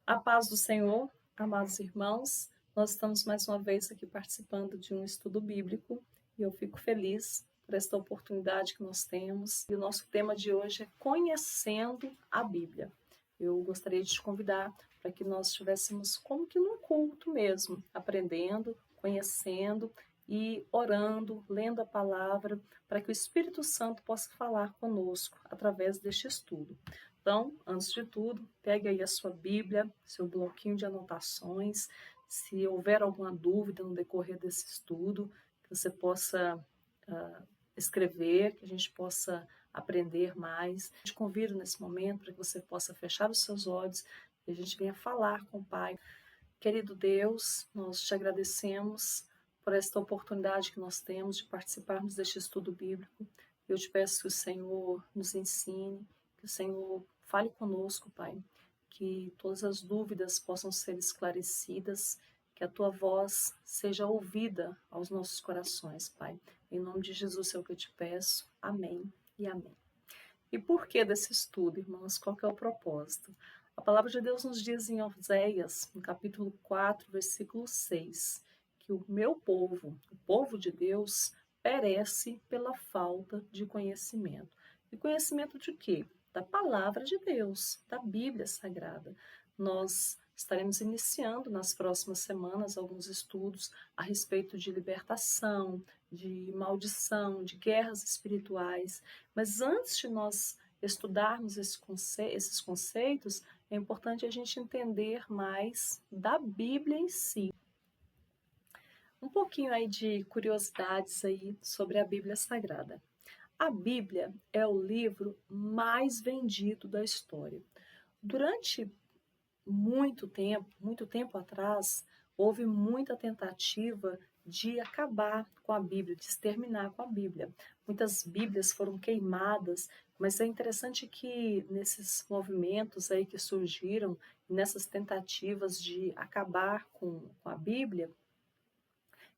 A paz do Senhor, amados irmãos, nós estamos mais uma vez aqui participando de um estudo bíblico e eu fico feliz por esta oportunidade que nós temos. E o nosso tema de hoje é Conhecendo a Bíblia. Eu gostaria de te convidar para que nós estivéssemos como que num culto mesmo, aprendendo, conhecendo e orando, lendo a palavra, para que o Espírito Santo possa falar conosco através deste estudo. Então, antes de tudo, pegue aí a sua Bíblia, seu bloquinho de anotações. Se houver alguma dúvida no decorrer desse estudo, que você possa escrever, que a gente possa aprender mais. Te convido nesse momento para que você possa fechar os seus olhos e a gente venha falar com o Pai. Querido Deus, nós te agradecemos por esta oportunidade que nós temos de participarmos deste estudo bíblico. Eu te peço que o Senhor nos ensine, que o Senhor fale conosco, Pai, que todas as dúvidas possam ser esclarecidas, que a tua voz seja ouvida aos nossos corações, Pai. Em nome de Jesus é o que eu te peço. Amém e amém. E por que desse estudo, irmãos? Qual que é o propósito? A palavra de Deus nos diz em Oséias, no capítulo 4, versículo 6, que o meu povo, o povo de Deus, perece pela falta de conhecimento. E conhecimento de quê? Da palavra de Deus, da Bíblia Sagrada. Nós estaremos iniciando nas próximas semanas alguns estudos a respeito de libertação, de maldição, de guerras espirituais. Mas antes de nós estudarmos esses conceitos, é importante a gente entender mais da Bíblia em si. Um pouquinho aí de curiosidades aí sobre a Bíblia Sagrada. A Bíblia é o livro mais vendido da história. Durante muito tempo atrás, houve muita tentativa de acabar com a Bíblia, de exterminar com a Bíblia. Muitas Bíblias foram queimadas, mas é interessante que nesses movimentos aí que surgiram, nessas tentativas de acabar com a Bíblia,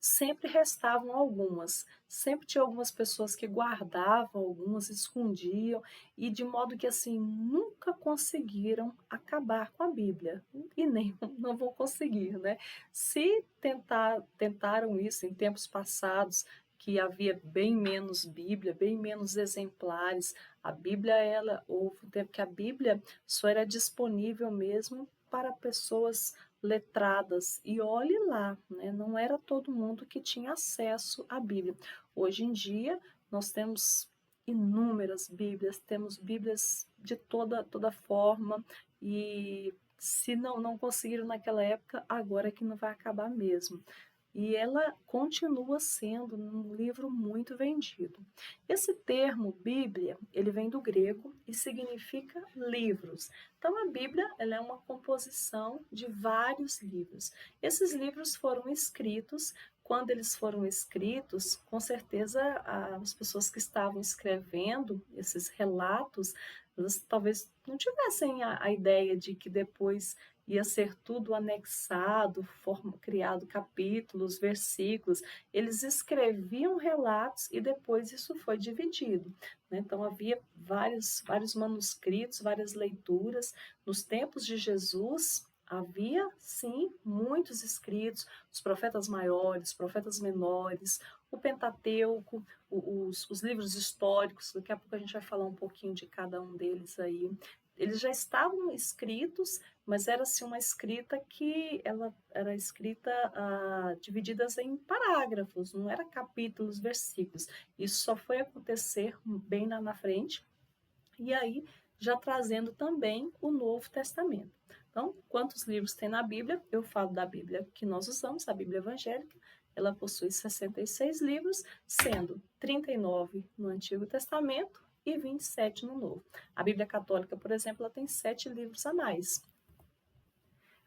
sempre restavam algumas, sempre tinha algumas pessoas que guardavam algumas, escondiam, e de modo que assim nunca conseguiram acabar com a Bíblia, e nem não vão conseguir, né? Se tentaram isso em tempos passados, que havia bem menos Bíblia, bem menos exemplares, a Bíblia, houve um tempo que a Bíblia só era disponível mesmo para pessoas letradas, e olhe lá, né, não era todo mundo que tinha acesso à Bíblia. Hoje em dia, nós temos inúmeras Bíblias, temos Bíblias de toda forma, e se não conseguiram naquela época, agora é que não vai acabar mesmo. E ela continua sendo um livro muito vendido. Esse termo Bíblia, ele vem do grego e significa livros. Então a Bíblia, ela é uma composição de vários livros. Esses livros foram escritos, quando eles foram escritos, com certeza as pessoas que estavam escrevendo esses relatos, elas talvez não tivessem a ideia de que depois ia ser tudo anexado, criado capítulos, versículos. Eles escreviam relatos e depois isso foi dividido, né? Então havia vários manuscritos, várias leituras. Nos tempos de Jesus, havia sim muitos escritos, os profetas maiores, os profetas menores, o Pentateuco, os livros históricos. Daqui a pouco a gente vai falar um pouquinho de cada um deles aí. Eles já estavam escritos, mas era assim uma escrita que ela era escrita divididas em parágrafos, não era capítulos, versículos. Isso só foi acontecer bem lá na frente, e aí já trazendo também o Novo Testamento. Então, quantos livros tem na Bíblia? Eu falo da Bíblia que nós usamos, a Bíblia evangélica. Ela possui 66 livros, sendo 39 no Antigo Testamento e 27 no Novo. A Bíblia Católica, por exemplo, ela tem 7 livros a mais.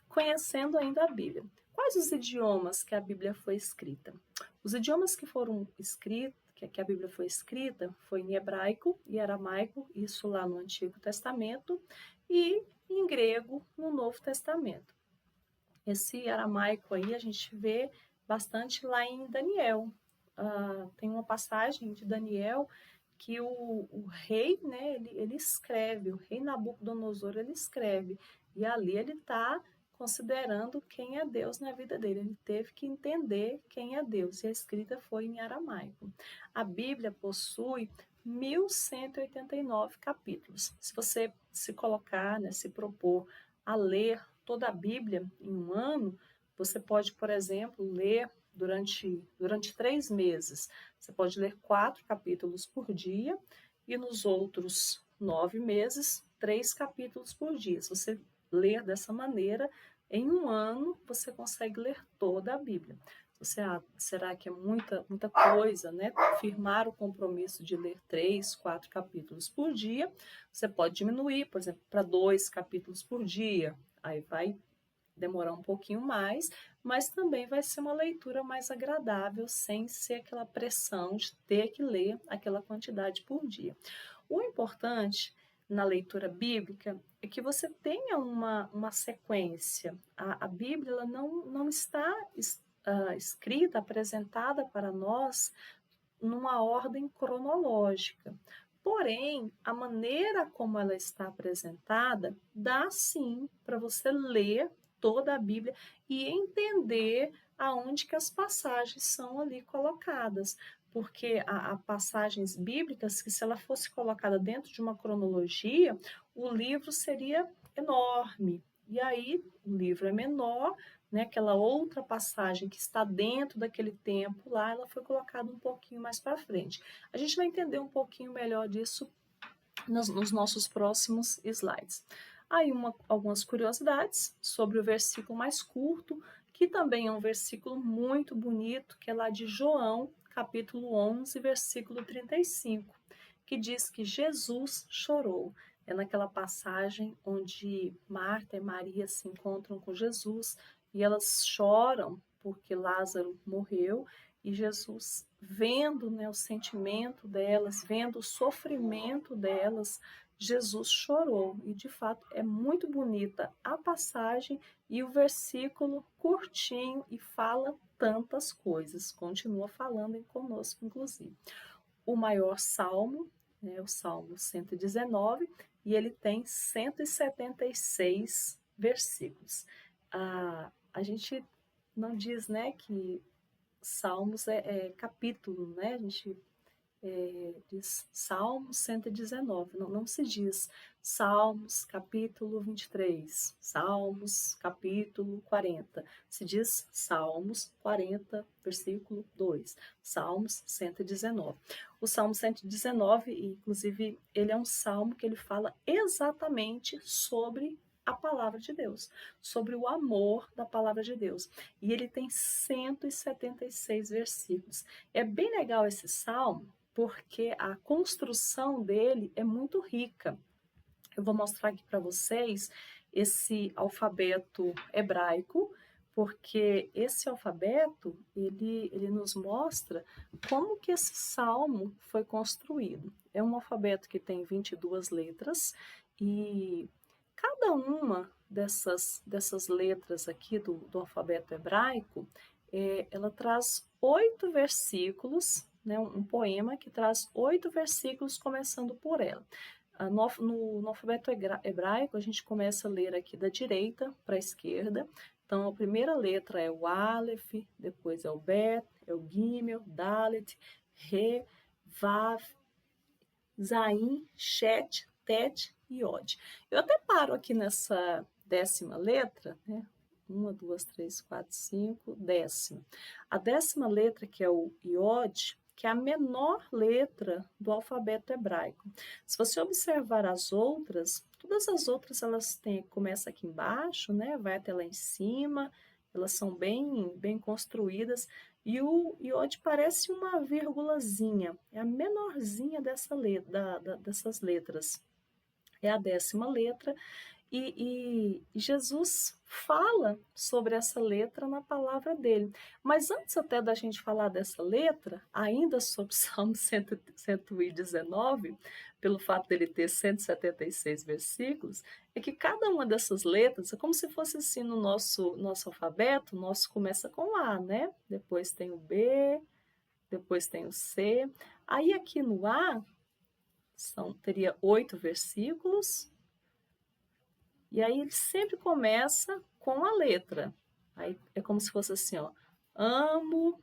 Conhecendo ainda a Bíblia. Quais os idiomas que a Bíblia foi escrita? Os idiomas que foram escritos, que a Bíblia foi escrita, foi em hebraico e aramaico, isso lá no Antigo Testamento, e em grego no Novo Testamento. Esse aramaico aí a gente vê bastante lá em Daniel. Tem uma passagem de Daniel que o rei, né, ele escreve, o rei Nabucodonosor, ele escreve E ali ele está considerando quem é Deus na vida dele. Ele teve que entender quem é Deus, e a escrita foi em aramaico. A Bíblia possui 1189 capítulos. Se você se colocar, né, se propor a ler toda a Bíblia em um ano, você pode, por exemplo, ler durante 3 meses. Você pode ler 4 capítulos por dia e nos outros 9 meses, 3 capítulos por dia. Se você ler dessa maneira, em um ano você consegue ler toda a Bíblia. Você, será que é muita coisa, né? Firmar o compromisso de ler 3, 4 capítulos por dia. Você pode diminuir, por exemplo, para 2 capítulos por dia. Aí vai demorar um pouquinho mais, mas também vai ser uma leitura mais agradável, sem ser aquela pressão de ter que ler aquela quantidade por dia. O importante na leitura bíblica é que você tenha uma sequência. A Bíblia ela não está escrita, apresentada para nós numa ordem cronológica. Porém, a maneira como ela está apresentada dá sim para você ler toda a Bíblia e entender aonde que as passagens são ali colocadas. Porque há passagens bíblicas que, se ela fosse colocada dentro de uma cronologia, o livro seria enorme. E aí, o livro é menor, né? Aquela outra passagem que está dentro daquele tempo lá, ela foi colocada um pouquinho mais para frente. A gente vai entender um pouquinho melhor disso nos nossos próximos slides. Aí algumas curiosidades sobre o versículo mais curto, que também é um versículo muito bonito, que é lá de João, capítulo 11, versículo 35, que diz que Jesus chorou. É naquela passagem onde Marta e Maria se encontram com Jesus e elas choram porque Lázaro morreu, e Jesus, vendo, né, o sentimento delas, vendo o sofrimento delas, Jesus chorou. E de fato é muito bonita a passagem e o versículo curtinho e fala tantas coisas. Continua falando conosco, inclusive. O maior salmo, né, o Salmo 119, e ele tem 176 versículos. A gente não diz, né, que Salmos é capítulo, né? A gente diz Salmos 119, não se diz Salmos capítulo 23, Salmos capítulo 40, se diz Salmos 40, versículo 2, Salmos 119. O Salmo 119, inclusive, ele é um salmo que ele fala exatamente sobre a palavra de Deus, sobre o amor da palavra de Deus. E ele tem 176 versículos. É bem legal esse salmo, porque a construção dele é muito rica. Eu vou mostrar aqui para vocês esse alfabeto hebraico, porque esse alfabeto, ele nos mostra como que esse salmo foi construído. É um alfabeto que tem 22 letras, e cada uma dessas letras aqui do alfabeto hebraico, ela traz 8 versículos, né, um poema que traz 8 versículos começando por ela. No alfabeto hebraico, a gente começa a ler aqui da direita para a esquerda. Então, a primeira letra é o Aleph, depois é o Bet, é o Gimel, Dalet, Re, Vav, Zain, Shet, Tet e Yod. Eu até paro aqui nessa 10ª letra, né? 1, 2, 3, 4, 5, 10ª. A 10ª letra, que é o Yod, que é a menor letra do alfabeto hebraico. Se você observar as outras, todas as outras elas começam aqui embaixo, né? Vai até lá em cima, elas são bem construídas, e o Yod parece uma vírgulazinha, é a menorzinha dessas letras. É a 10ª letra, e Jesus fala sobre essa letra na palavra dele. Mas antes até da gente falar dessa letra, ainda sobre Salmo 119, pelo fato dele ter 176 versículos, é que cada uma dessas letras é como se fosse assim no nosso alfabeto. O nosso começa com A, né? Depois tem o B, depois tem o C. Aí aqui no A teria 8 versículos. E aí ele sempre começa com a letra. Aí é como se fosse assim, ó, amo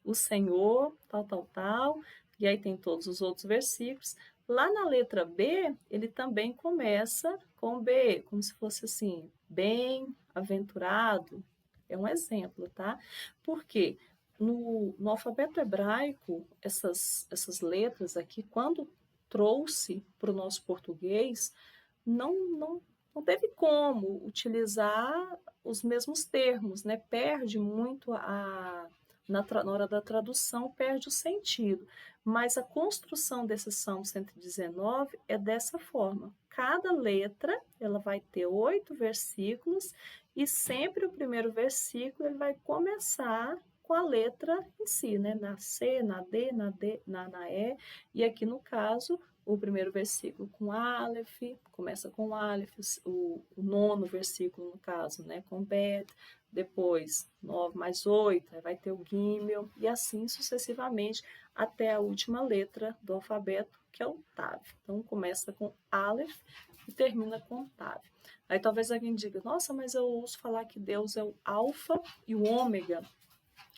o Senhor, tal, tal, tal, e aí tem todos os outros versículos. Lá na letra B, ele também começa com B, como se fosse assim, bem-aventurado. É um exemplo, tá? Porque no alfabeto hebraico, essas letras aqui, quando trouxe para o nosso português, não, não teve como utilizar os mesmos termos, né? Perde muito na hora da tradução, perde o sentido. Mas a construção desse Salmo 119 é dessa forma. Cada letra ela vai ter 8 versículos e sempre o primeiro versículo ele vai começar com a letra em si, né? Na C, na D, na E. E aqui no caso, o primeiro versículo com Aleph, começa com Aleph, o nono versículo, no caso, né, com Bet, depois 9 mais 8, aí vai ter o Gimel, e assim sucessivamente até a última letra do alfabeto, que é o Tav. Então começa com Aleph e termina com Tav. Aí talvez alguém diga, nossa, mas eu ouço falar que Deus é o Alfa e o Ômega.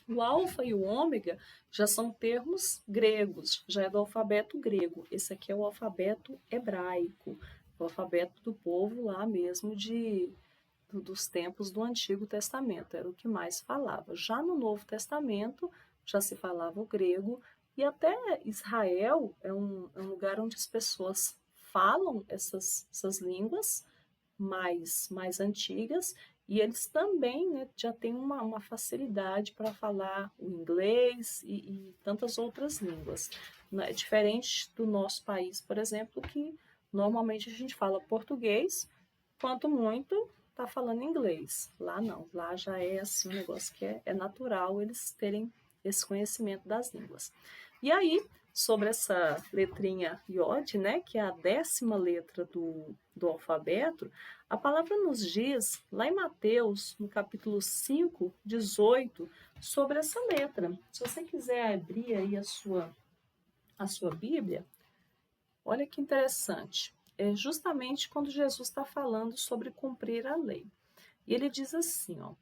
O alfa e o ômega já são termos gregos, já é do alfabeto grego. Esse aqui é o alfabeto hebraico, o alfabeto do povo lá mesmo dos tempos do Antigo Testamento, era o que mais falava. Já no Novo Testamento já se falava o grego e até Israel é um lugar onde as pessoas falam essas línguas mais antigas, e eles também, né, já têm uma facilidade para falar o inglês e tantas outras línguas. É diferente do nosso país, por exemplo, que normalmente a gente fala português, quanto muito está falando inglês. Lá não, lá já é assim um negócio que é natural eles terem esse conhecimento das línguas. E aí, sobre essa letrinha iod, né, que é a 10ª letra do alfabeto, a palavra nos diz, lá em Mateus, no capítulo 5, 18, sobre essa letra. Se você quiser abrir aí a sua Bíblia, olha que interessante. É justamente quando Jesus está falando sobre cumprir a lei. E ele diz assim, ó,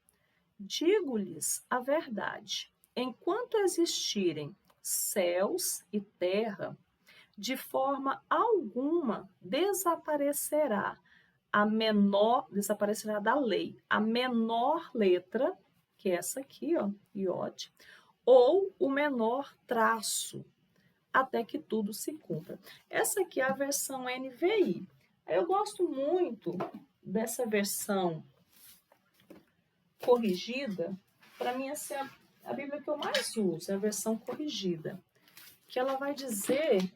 digo-lhes a verdade, enquanto existirem céus e terra, de forma alguma desaparecerá da lei, a menor letra, que é essa aqui, ó, iod, ou o menor traço, até que tudo se cumpra. Essa aqui é a versão NVI. Eu gosto muito dessa versão corrigida. Para mim, essa é a Bíblia que eu mais uso, é a versão corrigida, que ela vai dizer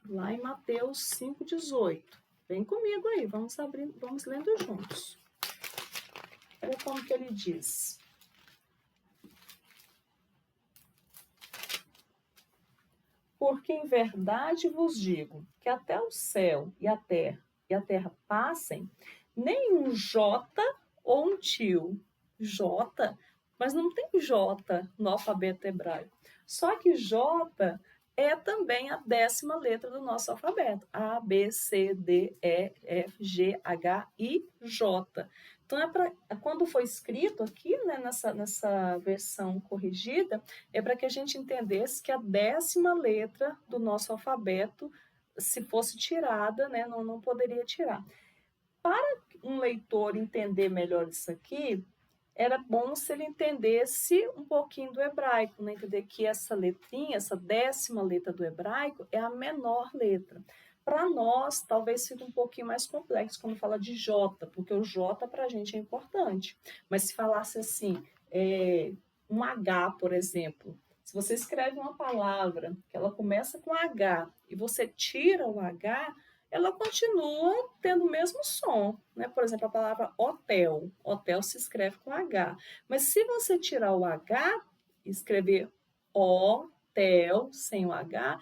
lá em Mateus 5,18. Vem comigo aí, vamos abrindo, vamos lendo juntos. Olha como que ele diz. Porque em verdade vos digo que até o céu e a terra passem, nem um jota ou um tio, jota, mas não tem jota no alfabeto hebraico. Só que jota é também a 10ª letra do nosso alfabeto. A, B, C, D, E, F, G, H, I, J. Então, quando foi escrito aqui, né, nessa versão corrigida, é para que a gente entendesse que a 10ª letra do nosso alfabeto, se fosse tirada, né, não poderia tirar. Para um leitor entender melhor isso aqui, era bom se ele entendesse um pouquinho do hebraico, né? Entender que essa letrinha, essa 10ª letra do hebraico, é a menor letra. Para nós, talvez fique um pouquinho mais complexo quando fala de J, porque o J para a gente é importante. Mas se falasse assim, um H, por exemplo, se você escreve uma palavra que ela começa com H e você tira o H, ela continua tendo o mesmo som, né? Por exemplo, a palavra hotel. Hotel se escreve com H. Mas se você tirar o H e escrever hotel sem o H,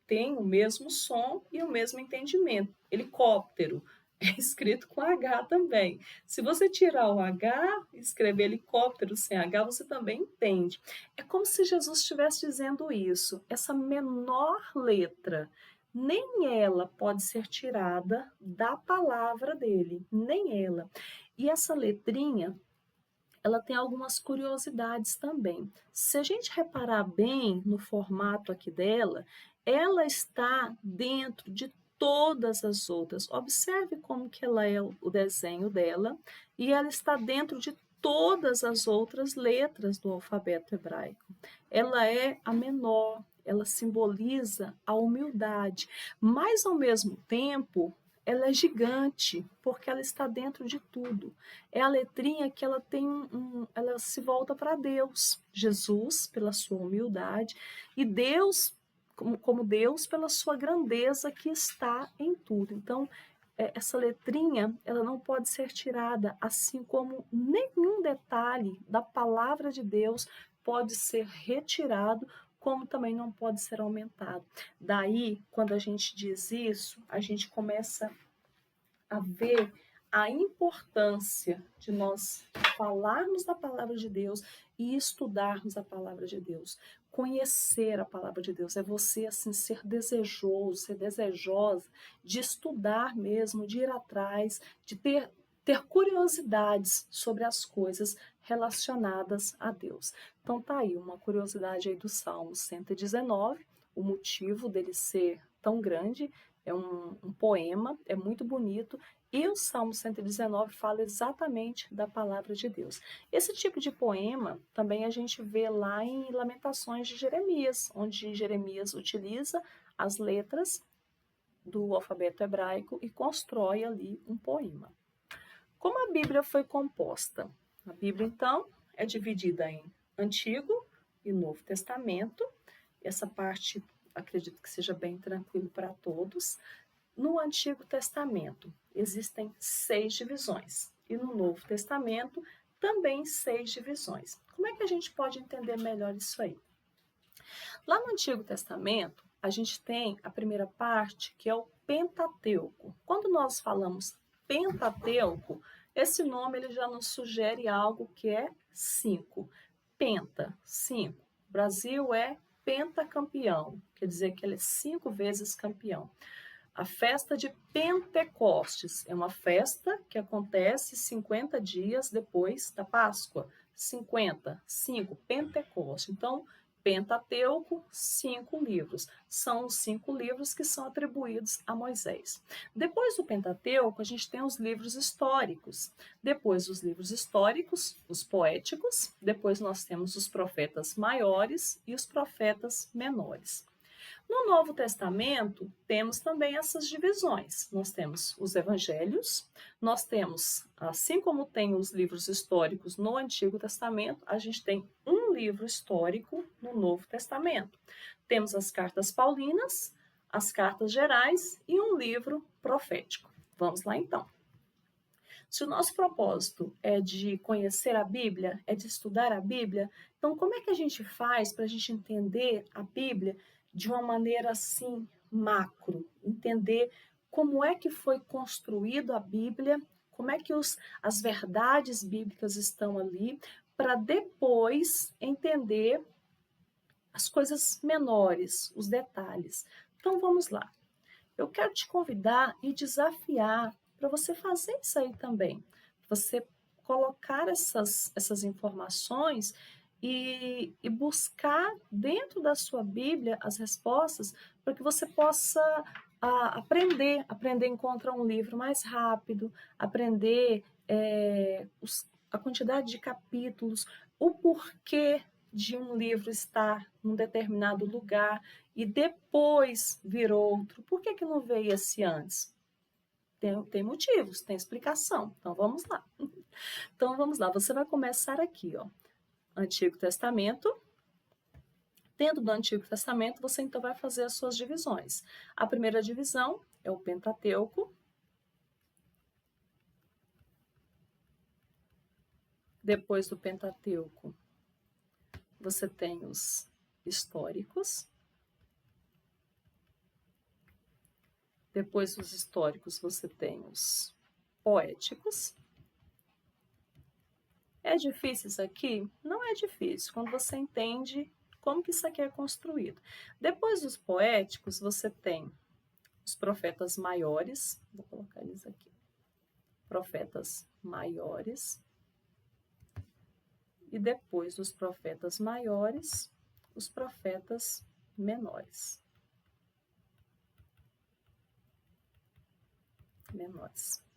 tem o mesmo som e o mesmo entendimento. Helicóptero é escrito com H também. Se você tirar o H e escrever helicóptero sem H, você também entende. É como se Jesus estivesse dizendo isso. Essa menor letra nem ela pode ser tirada da palavra dele, nem ela. E essa letrinha, ela tem algumas curiosidades também. Se a gente reparar bem no formato aqui dela, ela está dentro de todas as outras. Observe como que ela é o desenho dela, e ela está dentro de todas as outras letras do alfabeto hebraico. Ela é a menor, ela simboliza a humildade, mas ao mesmo tempo ela é gigante, porque ela está dentro de tudo. É a letrinha que ela tem ela se volta para Deus, Jesus pela sua humildade e Deus como Deus pela sua grandeza que está em tudo. Então, essa letrinha, ela não pode ser tirada, assim como nenhum detalhe da palavra de Deus pode ser retirado, como também não pode ser aumentado. Daí, quando a gente diz isso, a gente começa a ver a importância de nós falarmos da palavra de Deus e estudarmos a palavra de Deus. Conhecer a palavra de Deus é você assim ser desejoso, ser desejosa de estudar mesmo, de ir atrás, de ter curiosidades sobre as coisas relacionadas a Deus. Então tá aí uma curiosidade aí do Salmo 119, o motivo dele ser tão grande. É um poema, é muito bonito, e o Salmo 119 fala exatamente da palavra de Deus. Esse tipo de poema também a gente vê lá em Lamentações de Jeremias, onde Jeremias utiliza as letras do alfabeto hebraico e constrói ali um poema. Como a Bíblia foi composta? A Bíblia, então, é dividida em Antigo e Novo Testamento. Essa parte acredito que seja bem tranquilo para todos. No Antigo Testamento existem 6 divisões e no Novo Testamento também 6 divisões. Como é que a gente pode entender melhor isso aí? Lá no Antigo Testamento, a gente tem a primeira parte, que é o Pentateuco. Quando nós falamos Pentateuco, esse nome ele já nos sugere algo que é 5. Penta, 5. O Brasil é pentacampeão, quer dizer que ele é 5 vezes campeão. A festa de Pentecostes é uma festa que acontece 50 dias depois da Páscoa. 50, 5, Pentecoste. Então, Pentateuco, 5 livros. São os 5 livros que são atribuídos a Moisés. Depois do Pentateuco, a gente tem os livros históricos. Depois dos livros históricos, os poéticos. Depois nós temos os profetas maiores e os profetas menores. No Novo Testamento, temos também essas divisões. Nós temos os evangelhos, nós temos, assim como tem os livros históricos no Antigo Testamento, a gente tem um livro histórico no Novo Testamento. Temos as cartas paulinas, as cartas gerais e um livro profético. Vamos lá então. Se o nosso propósito é de conhecer a Bíblia, é de estudar a Bíblia, então como é que a gente faz para a gente entender a Bíblia de uma maneira assim macro? Entender como é que foi construída a Bíblia, como é que as verdades bíblicas estão ali, para depois entender as coisas menores, os detalhes. Então vamos lá. Eu quero te convidar e desafiar para você fazer isso aí também. Você colocar essas informações e buscar dentro da sua Bíblia as respostas para que você possa aprender a encontrar um livro mais rápido, aprender a quantidade de capítulos, o porquê de um livro estar num determinado lugar e depois vir outro. Por que, que não veio esse antes? Tem motivos, tem explicação. Então vamos lá. Então vamos lá. Você vai começar aqui, ó. Antigo Testamento. Dentro do Antigo Testamento, você então vai fazer as suas divisões. A primeira divisão é o Pentateuco. Depois do Pentateuco, você tem os históricos. Depois dos históricos, você tem os poéticos. É difícil isso aqui? Não é difícil, quando você entende como que isso aqui é construído. Depois dos poéticos, você tem os profetas maiores, vou colocar eles aqui, profetas maiores, e depois dos profetas maiores, os profetas menores.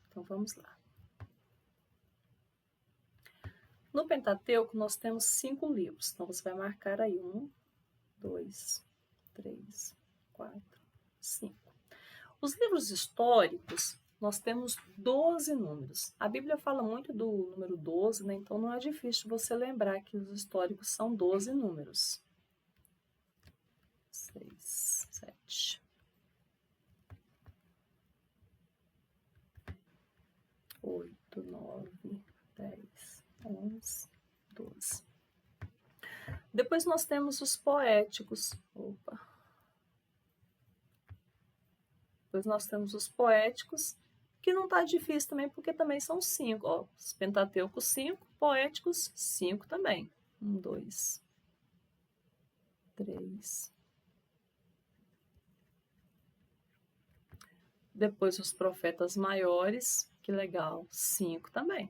Então, vamos lá. No Pentateuco, nós temos 5 livros. Então, você vai marcar aí 1, 2, 3, 4, 5. Os livros históricos, nós temos 12 números. A Bíblia fala muito do número 12, né? Então não é difícil você lembrar que os históricos são 12 números. 6, 7, 8, 9, 10, 11, 12. Depois nós temos os poéticos. Depois nós temos os poéticos, que não está difícil também, porque também são 5. Ó, os Pentateucos 5, poéticos 5 também. 1, 2, 3. Depois os profetas maiores, que legal, 5 também.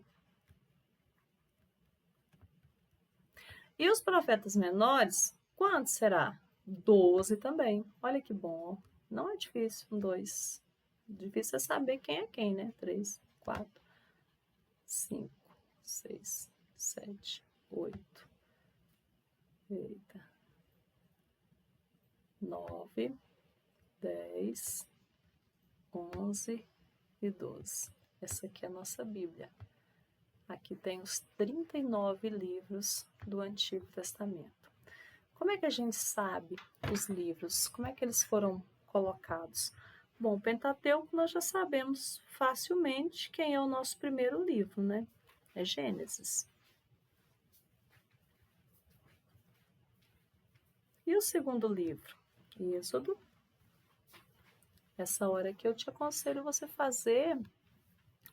E os profetas menores, quantos será? 12 também. Olha que bom, ó. Não é difícil, 1, 2. Difícil é saber quem é quem, né? 3, 4, 5, 6, 7, 8. Eita. 9, 10, 11 e 12. Essa aqui é a nossa Bíblia. Aqui tem os 39 livros do Antigo Testamento. Como é que a gente sabe os livros? Como é que eles foram colocados? Bom, o Pentateuco nós já sabemos facilmente quem é o nosso primeiro livro, né? É Gênesis. E o segundo livro? Êxodo. Essa hora que eu te aconselho você fazer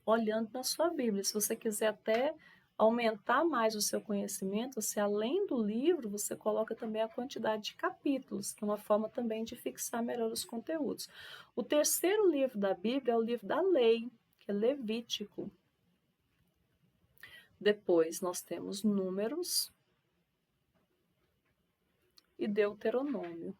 olhando na sua Bíblia. Se você quiser até aumentar mais o seu conhecimento, você, além do livro, você coloca também a quantidade de capítulos, que é uma forma também de fixar melhor os conteúdos. O terceiro livro da Bíblia é o livro da lei, que é Levítico. Depois nós temos Números e Deuteronômio.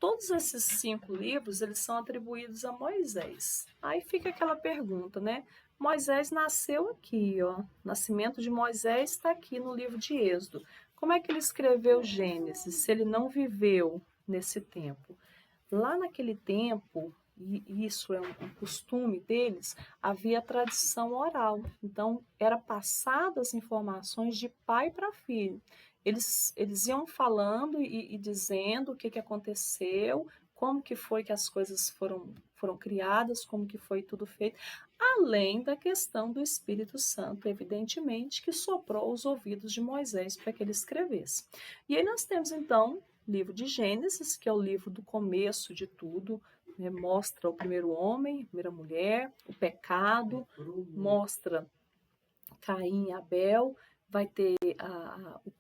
Todos esses 5 livros, eles são atribuídos a Moisés. Aí fica aquela pergunta, né? Moisés nasceu aqui, ó. O nascimento de Moisés está aqui no livro de Êxodo. Como é que ele escreveu Gênesis, se ele não viveu nesse tempo? Lá naquele tempo, e isso é um costume deles, havia a tradição oral. Então, era passadas as informações de pai para filho. Eles iam falando e dizendo o que aconteceu, como que foi que as coisas foram criadas, como que foi tudo feito, além da questão do Espírito Santo, evidentemente, que soprou os ouvidos de Moisés para que ele escrevesse. E aí nós temos, então, o livro de Gênesis, que é o livro do começo de tudo, né? Mostra o primeiro homem, a primeira mulher, o pecado, mostra Caim e Abel, vai ter o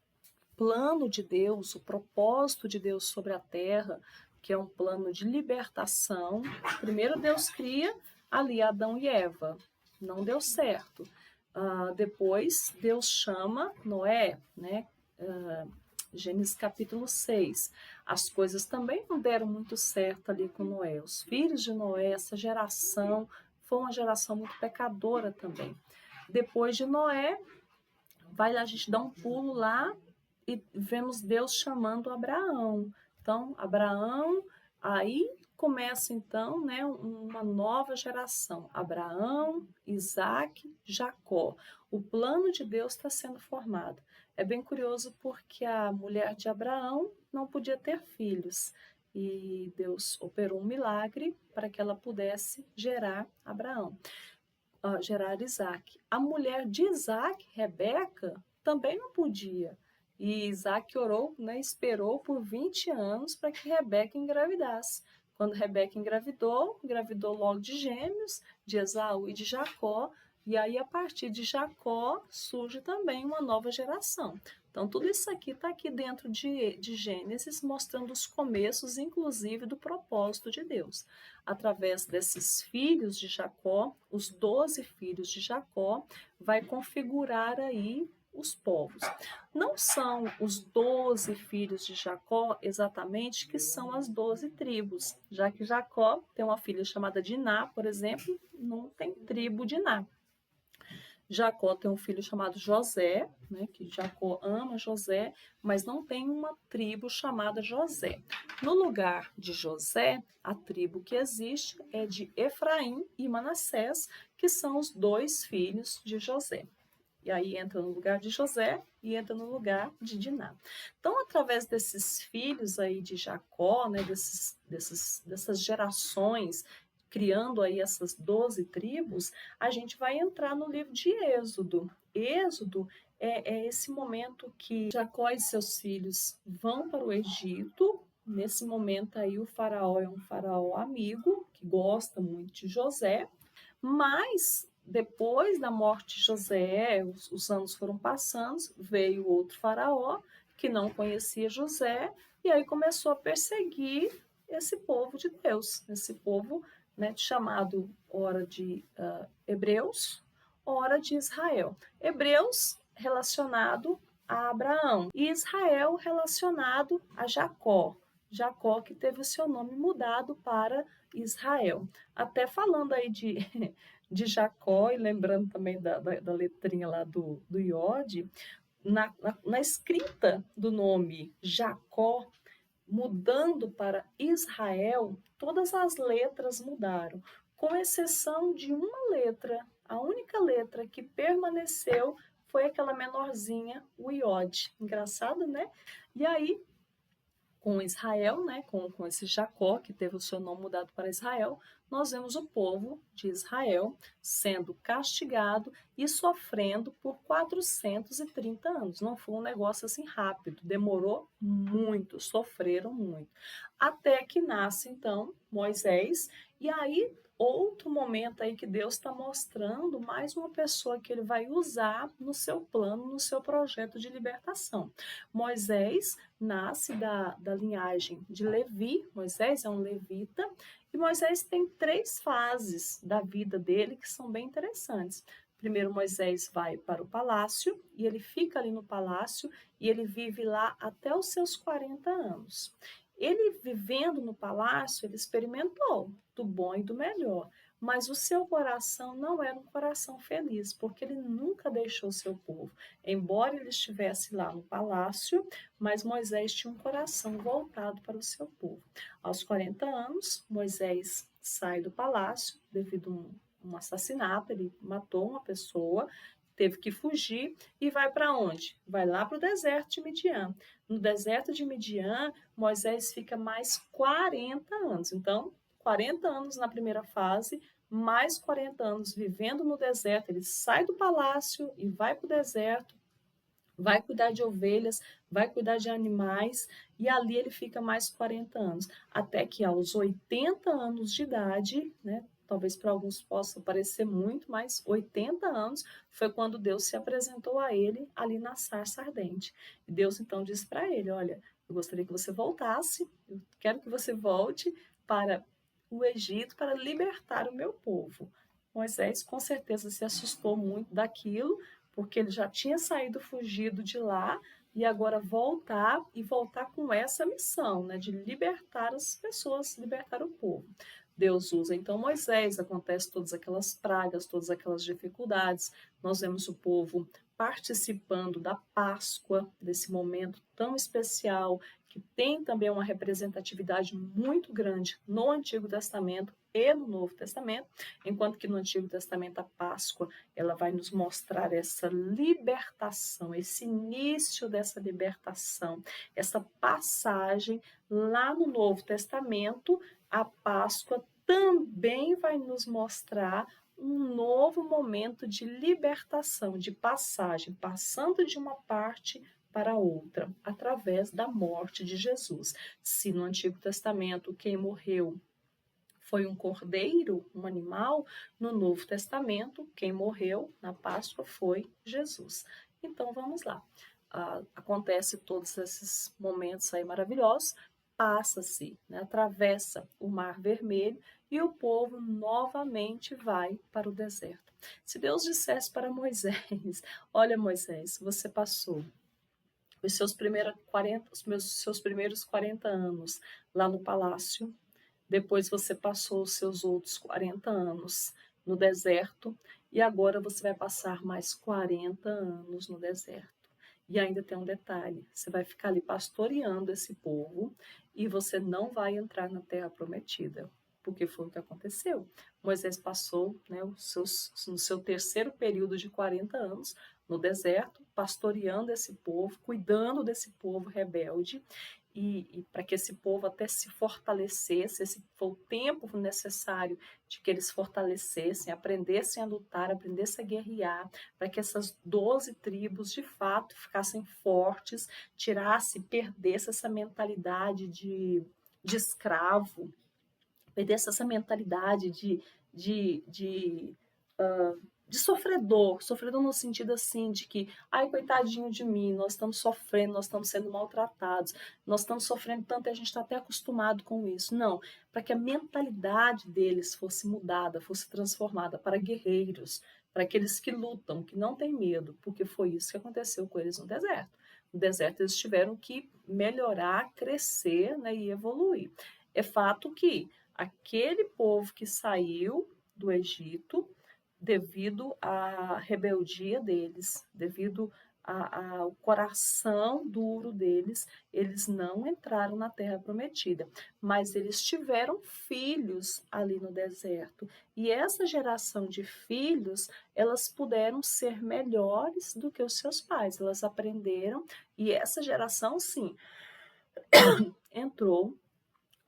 plano de Deus, o propósito de Deus sobre a terra, que é um plano de libertação. Primeiro Deus cria ali Adão e Eva, não deu certo. Depois Deus chama Noé, né? Gênesis capítulo 6. As coisas também não deram muito certo ali com Noé. Os filhos de Noé, essa geração, foi uma geração muito pecadora também. Depois de Noé, a gente dá um pulo lá e vemos Deus chamando Abraão. Então, Abraão, aí começa então, né, uma nova geração. Abraão, Isaac, Jacó. O plano de Deus está sendo formado. É bem curioso porque a mulher de Abraão não podia ter filhos. E Deus operou um milagre para que ela pudesse gerar gerar Isaac. A mulher de Isaac, Rebeca, também não podia. E Isaac orou, né, esperou por 20 anos para que Rebeca engravidasse. Quando Rebeca engravidou logo de gêmeos, de Esaú e de Jacó, E aí, a partir de Jacó, surge também uma nova geração. Então, tudo isso aqui está aqui dentro de Gênesis, mostrando os começos, inclusive, do propósito de Deus. Através desses filhos de Jacó, os 12 filhos de Jacó, vai configurar aí os povos. Não são os 12 filhos de Jacó exatamente que são as 12 tribos, já que Jacó tem uma filha chamada Diná, por exemplo, não tem tribo Diná. Jacó tem um filho chamado José, né, que Jacó ama José, mas não tem uma tribo chamada José. No lugar de José, a tribo que existe é de Efraim e Manassés, que são os 2 filhos de José. E aí entra no lugar de José e entra no lugar de Diná. Então, através desses filhos aí de Jacó, né, dessas gerações, criando aí essas 12 tribos, a gente vai entrar no livro de Êxodo. Êxodo é esse momento que Jacó e seus filhos vão para o Egito. Nesse momento aí o faraó é um faraó amigo, que gosta muito de José, mas depois da morte de José, os anos foram passando, veio outro faraó que não conhecia José e aí começou a perseguir esse povo de Deus, esse povo, né, chamado ora de Hebreus, ora de Israel. Hebreus relacionado a Abraão e Israel relacionado a Jacó. Jacó que teve o seu nome mudado para Israel. Até falando aí de Jacó e lembrando também da letrinha lá do iode, na escrita do nome Jacó, mudando para Israel, todas as letras mudaram, com exceção de uma letra. A única letra que permaneceu foi aquela menorzinha, o iode. Engraçado, né? E aí, com Israel, né, com esse Jacó, que teve o seu nome mudado para Israel, nós vemos o povo de Israel sendo castigado e sofrendo por 430 anos. Não foi um negócio assim rápido, demorou muito, sofreram muito. Até que nasce, então, Moisés, e aí outro momento aí que Deus está mostrando mais uma pessoa que ele vai usar no seu plano, no seu projeto de libertação. Moisés nasce da linhagem de Levi, Moisés é um levita, e Moisés tem 3 fases da vida dele que são bem interessantes. Primeiro, Moisés vai para o palácio, e ele fica ali no palácio, e ele vive lá até os seus 40 anos. Ele vivendo no palácio, ele experimentou do bom e do melhor, mas o seu coração não era um coração feliz, porque ele nunca deixou seu povo. Embora ele estivesse lá no palácio, mas Moisés tinha um coração voltado para o seu povo. Aos 40 anos, Moisés sai do palácio devido a um assassinato, ele matou uma pessoa, teve que fugir e vai para onde? Vai lá para o deserto de Midian. No deserto de Midian, Moisés fica mais 40 anos. Então, 40 anos na primeira fase, mais 40 anos vivendo no deserto. Ele sai do palácio e vai para o deserto, vai cuidar de ovelhas, vai cuidar de animais, e ali ele fica mais 40 anos, até que aos 80 anos de idade, né, talvez para alguns possa parecer muito, mas 80 anos foi quando Deus se apresentou a ele ali na sarça ardente. E Deus então disse para ele: olha, eu gostaria que você voltasse, eu quero que você volte para o Egito para libertar o meu povo. Moisés com certeza se assustou muito daquilo, porque ele já tinha saído fugido de lá e agora voltar e voltar com essa missão, né, de libertar as pessoas, libertar o povo. Deus usa então Moisés, acontece todas aquelas pragas, todas aquelas dificuldades. Nós vemos o povo participando da Páscoa, desse momento tão especial, que tem também uma representatividade muito grande no Antigo Testamento e no Novo Testamento, enquanto que no Antigo Testamento a Páscoa ela vai nos mostrar essa libertação, esse início dessa libertação, essa passagem. Lá no Novo Testamento, a Páscoa também vai nos mostrar um novo momento de libertação, de passagem, passando de uma parte para outra, através da morte de Jesus. Se no Antigo Testamento quem morreu foi um cordeiro, um animal. No Novo Testamento, quem morreu na Páscoa foi Jesus. Então vamos lá. Acontece todos esses momentos aí maravilhosos, passa-se, né, atravessa o Mar Vermelho e o povo novamente vai para o deserto. Se Deus dissesse para Moisés: olha, Moisés, você passou seus primeiros 40 anos lá no palácio, depois você passou os seus outros 40 anos no deserto e agora você vai passar mais 40 anos no deserto. E ainda tem um detalhe: você vai ficar ali pastoreando esse povo e você não vai entrar na terra prometida, porque foi o que aconteceu. Moisés passou, né, no seu terceiro período de 40 anos no deserto, pastoreando esse povo, cuidando desse povo rebelde, e para que esse povo até se fortalecesse, esse foi o tempo necessário de que eles fortalecessem, aprendessem a lutar, aprendessem a guerrear, para que essas 12 tribos de fato ficassem fortes, perdesse essa mentalidade de escravo, perdesse essa mentalidade de, de, uh, de sofredor no sentido assim, de que, ai, coitadinho de mim, nós estamos sofrendo, nós estamos sendo maltratados, nós estamos sofrendo tanto e a gente está até acostumado com isso. Não, para que a mentalidade deles fosse mudada, fosse transformada para guerreiros, para aqueles que lutam, que não têm medo, porque foi isso que aconteceu com eles no deserto. No deserto eles tiveram que melhorar, crescer, né, e evoluir. É fato que aquele povo que saiu do Egito, devido à rebeldia deles, devido ao coração duro deles, eles não entraram na terra prometida, mas eles tiveram filhos ali no deserto. E essa geração de filhos, elas puderam ser melhores do que os seus pais, elas aprenderam, e essa geração, sim, entrou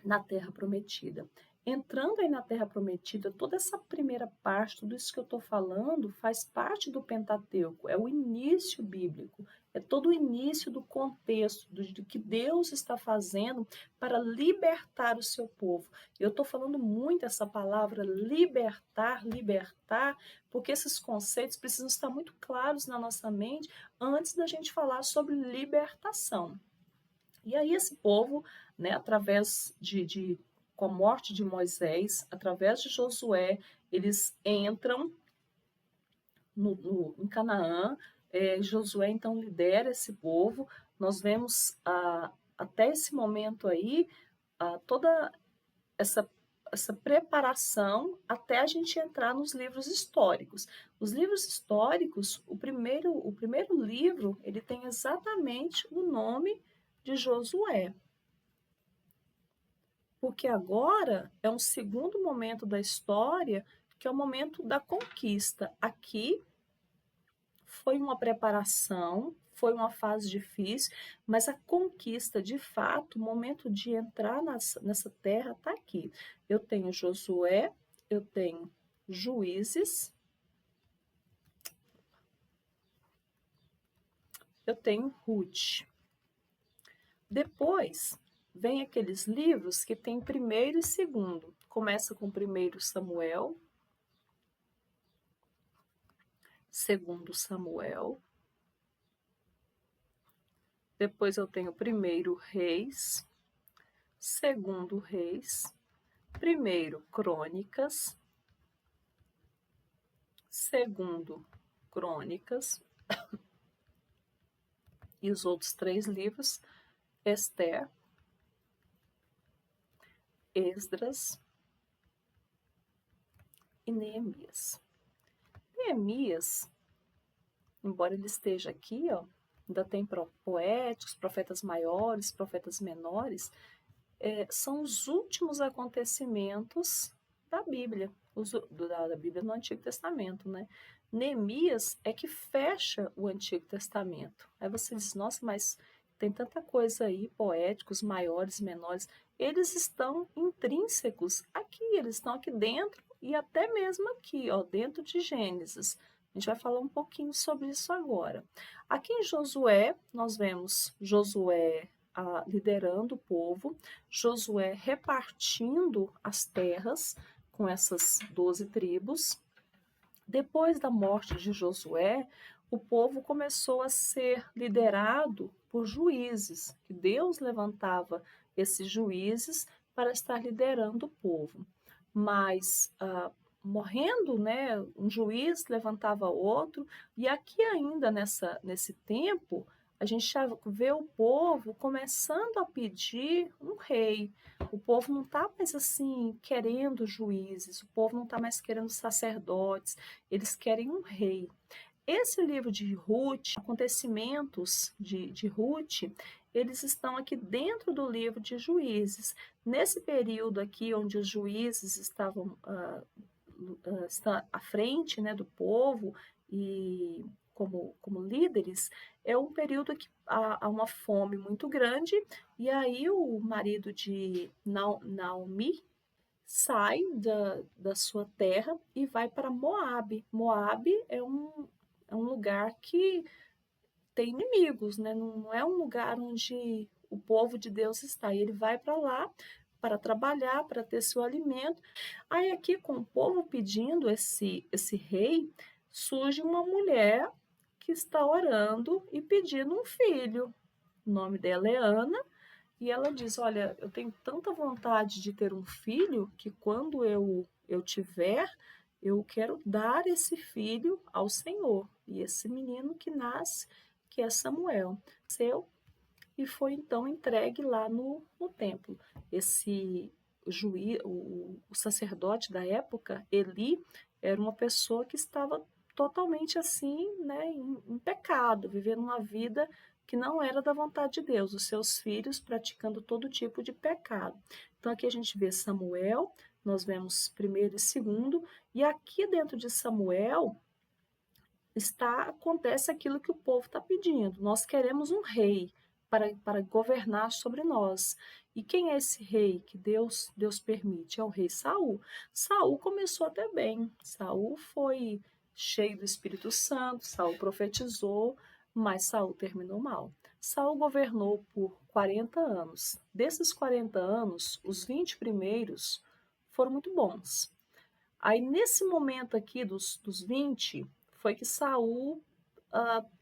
na terra prometida. Entrando aí na terra prometida, toda essa primeira parte, tudo isso que eu estou falando, faz parte do Pentateuco, é o início bíblico, é todo o início do contexto, do que Deus está fazendo para libertar o seu povo. Eu estou falando muito essa palavra libertar, libertar, porque esses conceitos precisam estar muito claros na nossa mente antes da gente falar sobre libertação. E aí esse povo, né, através com a morte de Moisés, através de Josué, eles entram em Canaã. Josué então lidera esse povo. Nós vemos até esse momento aí toda essa preparação até a gente entrar nos livros históricos. Os livros históricos, o primeiro livro, ele tem exatamente o nome de Josué. Porque agora é um segundo momento da história, que é o momento da conquista. Aqui foi uma preparação, foi uma fase difícil, mas a conquista, de fato, o momento de entrar nessa terra está aqui. Eu tenho Josué, eu tenho Juízes, eu tenho Ruth. Depois vem aqueles livros que tem primeiro e segundo. Começa com primeiro Samuel, segundo Samuel. Depois eu tenho primeiro Reis, segundo Reis, primeiro Crônicas, segundo Crônicas, e os outros 3 livros, Esther, Esdras e Neemias. Neemias, embora ele esteja aqui, ó, ainda tem poéticos, profetas maiores, profetas menores, são os últimos acontecimentos da Bíblia, da Bíblia no Antigo Testamento, né? Neemias é que fecha o Antigo Testamento. Aí você diz, nossa, mas tem tanta coisa aí, poéticos, maiores, menores. Eles estão intrínsecos aqui, eles estão aqui dentro e até mesmo aqui, ó, dentro de Gênesis. A gente vai falar um pouquinho sobre isso agora. Aqui em Josué, nós vemos Josué liderando o povo, Josué repartindo as terras com essas 12 tribos. Depois da morte de Josué, o povo começou a ser liderado por juízes, que Deus levantava esses juízes para estar liderando o povo. Mas morrendo, né, um juiz levantava outro, e aqui ainda nesse tempo, a gente já vê o povo começando a pedir um rei. O povo não está mais assim querendo juízes, o povo não está mais querendo sacerdotes, eles querem um rei. Esse livro de Ruth, acontecimentos de Ruth, eles estão aqui dentro do livro de Juízes. Nesse período aqui, onde os juízes estavam à frente, né, do povo e como líderes, é um período que há uma fome muito grande, e aí o marido de Naomi sai da sua terra e vai para Moabe. Moabe é um lugar que tem inimigos, né? Não é um lugar onde o povo de Deus está. E ele vai para lá para trabalhar, para ter seu alimento. Aí aqui com o povo pedindo esse rei, surge uma mulher que está orando e pedindo um filho. O nome dela é Ana, e ela diz: Olha, eu tenho tanta vontade de ter um filho que quando eu tiver, eu quero dar esse filho ao Senhor. E esse menino que nasce, que é Samuel, seu, e foi então entregue lá no templo. Esse juiz, o sacerdote da época, Eli, era uma pessoa que estava totalmente assim, né, em pecado, vivendo uma vida que não era da vontade de Deus, os seus filhos praticando todo tipo de pecado. Então aqui a gente vê Samuel, nós vemos primeiro e segundo, e aqui dentro de Samuel acontece aquilo que o povo está pedindo. Nós queremos um rei para governar sobre nós. E quem é esse rei que Deus permite? É o rei Saul. Saul começou até bem. Saul foi cheio do Espírito Santo, Saul profetizou, mas Saul terminou mal. Saul governou por 40 anos. Desses 40 anos, os 20 primeiros foram muito bons. Aí, nesse momento aqui dos 20, foi que Saul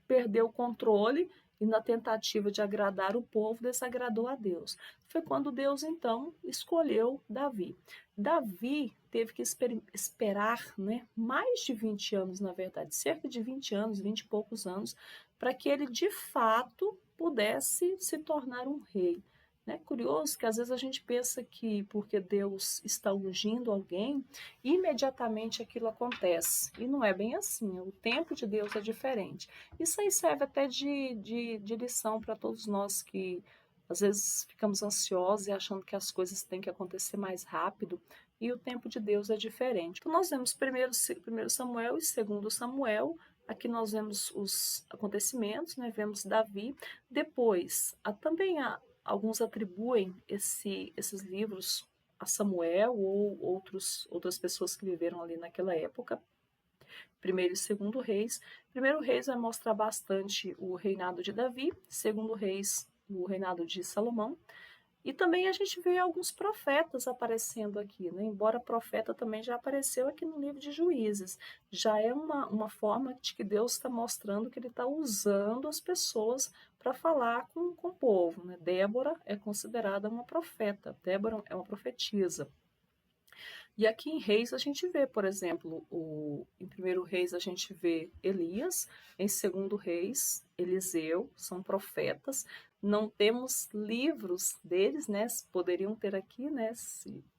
perdeu o controle e, na tentativa de agradar o povo, desagradou a Deus. Foi quando Deus, então, escolheu Davi. Davi teve que esperar, né, mais de 20 anos, na verdade, cerca de 20 anos, 20 e poucos anos, para que ele, de fato, pudesse se tornar um rei. É curioso que às vezes a gente pensa que porque Deus está ungindo alguém, imediatamente aquilo acontece. E não é bem assim, o tempo de Deus é diferente. Isso aí serve até de lição para todos nós que às vezes ficamos ansiosos e achando que as coisas têm que acontecer mais rápido, e o tempo de Deus é diferente. Então nós vemos primeiro Samuel e segundo Samuel, aqui nós vemos os acontecimentos, né? Vemos Davi, depois também alguns atribuem esses livros a Samuel ou outras pessoas que viveram ali naquela época. Primeiro e segundo reis. Primeiro reis vai mostrar bastante o reinado de Davi, segundo reis, o reinado de Salomão. E também a gente vê alguns profetas aparecendo aqui, né? Embora profeta também já apareceu aqui no livro de Juízes. Já é uma forma de que Deus está mostrando que ele está usando as pessoas para falar com o povo, né? Débora é considerada uma profeta, Débora é uma profetisa. E aqui em Reis a gente vê, por exemplo, em primeiro Reis a gente vê Elias, em segundo Reis, Eliseu, são profetas. Não temos livros deles, né? Poderiam ter aqui, né?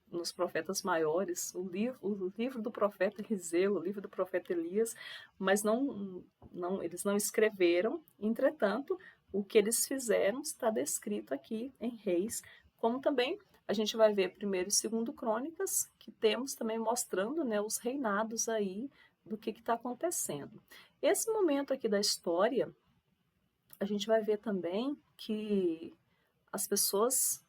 Nos profetas maiores, o livro do profeta Eliseu, o livro do profeta Elias, mas eles não escreveram. Entretanto, o que eles fizeram está descrito aqui em Reis, como também a gente vai ver primeiro e segundo Crônicas, que temos também mostrando, né, os reinados aí do que está acontecendo. Esse momento aqui da história, a gente vai ver também que as pessoas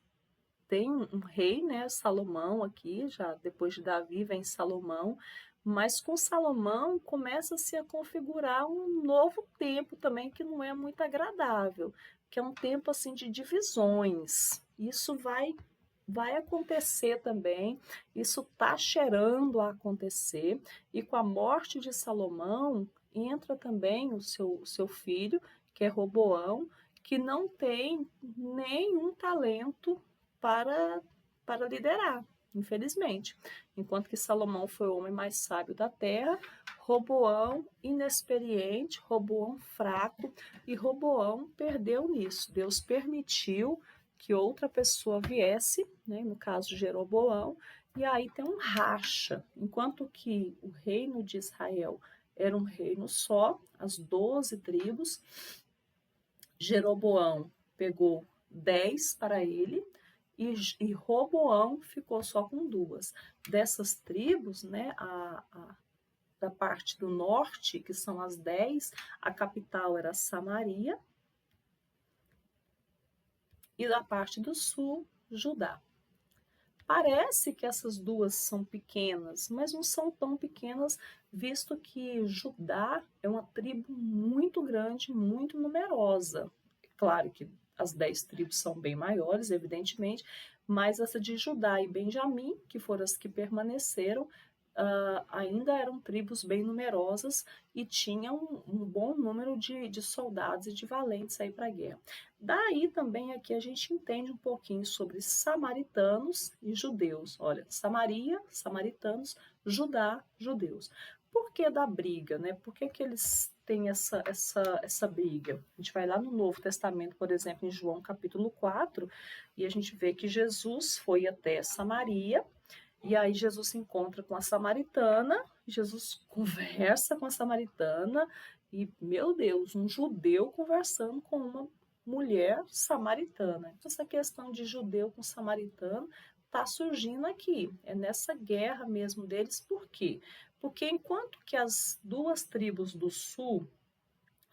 têm um rei, né, Salomão aqui, já depois de Davi vem Salomão, mas com Salomão começa-se a configurar um novo tempo também que não é muito agradável. que é um tempo assim de divisões. Isso vai acontecer também, isso está cheirando a acontecer, e com a morte de Salomão entra também o seu filho, que é Roboão, que não tem nenhum talento para, para liderar, infelizmente. Enquanto que Salomão foi o homem mais sábio da terra, Roboão inexperiente, Roboão fraco, e Roboão perdeu nisso. Deus permitiu que outra pessoa viesse, né, no caso Jeroboão, e aí tem um racha. Enquanto que o reino de Israel era um reino só, as 12 tribos, Jeroboão pegou 10 para ele, e Roboão ficou só com 2. Dessas tribos, né, da parte do norte, que são as 10, a capital era Samaria, e da parte do sul, Judá. Parece que essas duas são pequenas, mas não são tão pequenas, visto que Judá é uma tribo muito grande, muito numerosa. Claro que as 10 tribos são bem maiores, evidentemente, mas essa de Judá e Benjamim, que foram as que permaneceram, ainda eram tribos bem numerosas e tinham um bom número de soldados e de valentes aí para a guerra. Daí também aqui a gente entende um pouquinho sobre samaritanos e judeus. Olha, Samaria, samaritanos, Judá, judeus. Por que da briga, né? Por que eles têm essa briga? A gente vai lá no Novo Testamento, por exemplo, em João capítulo 4, e a gente vê que Jesus foi até Samaria, e aí Jesus se encontra com a samaritana, Jesus conversa com a samaritana, e, meu Deus, um judeu conversando com uma mulher samaritana. Essa questão de judeu com samaritano está surgindo aqui. É nessa guerra mesmo deles. Por quê? Porque enquanto que as duas tribos do sul,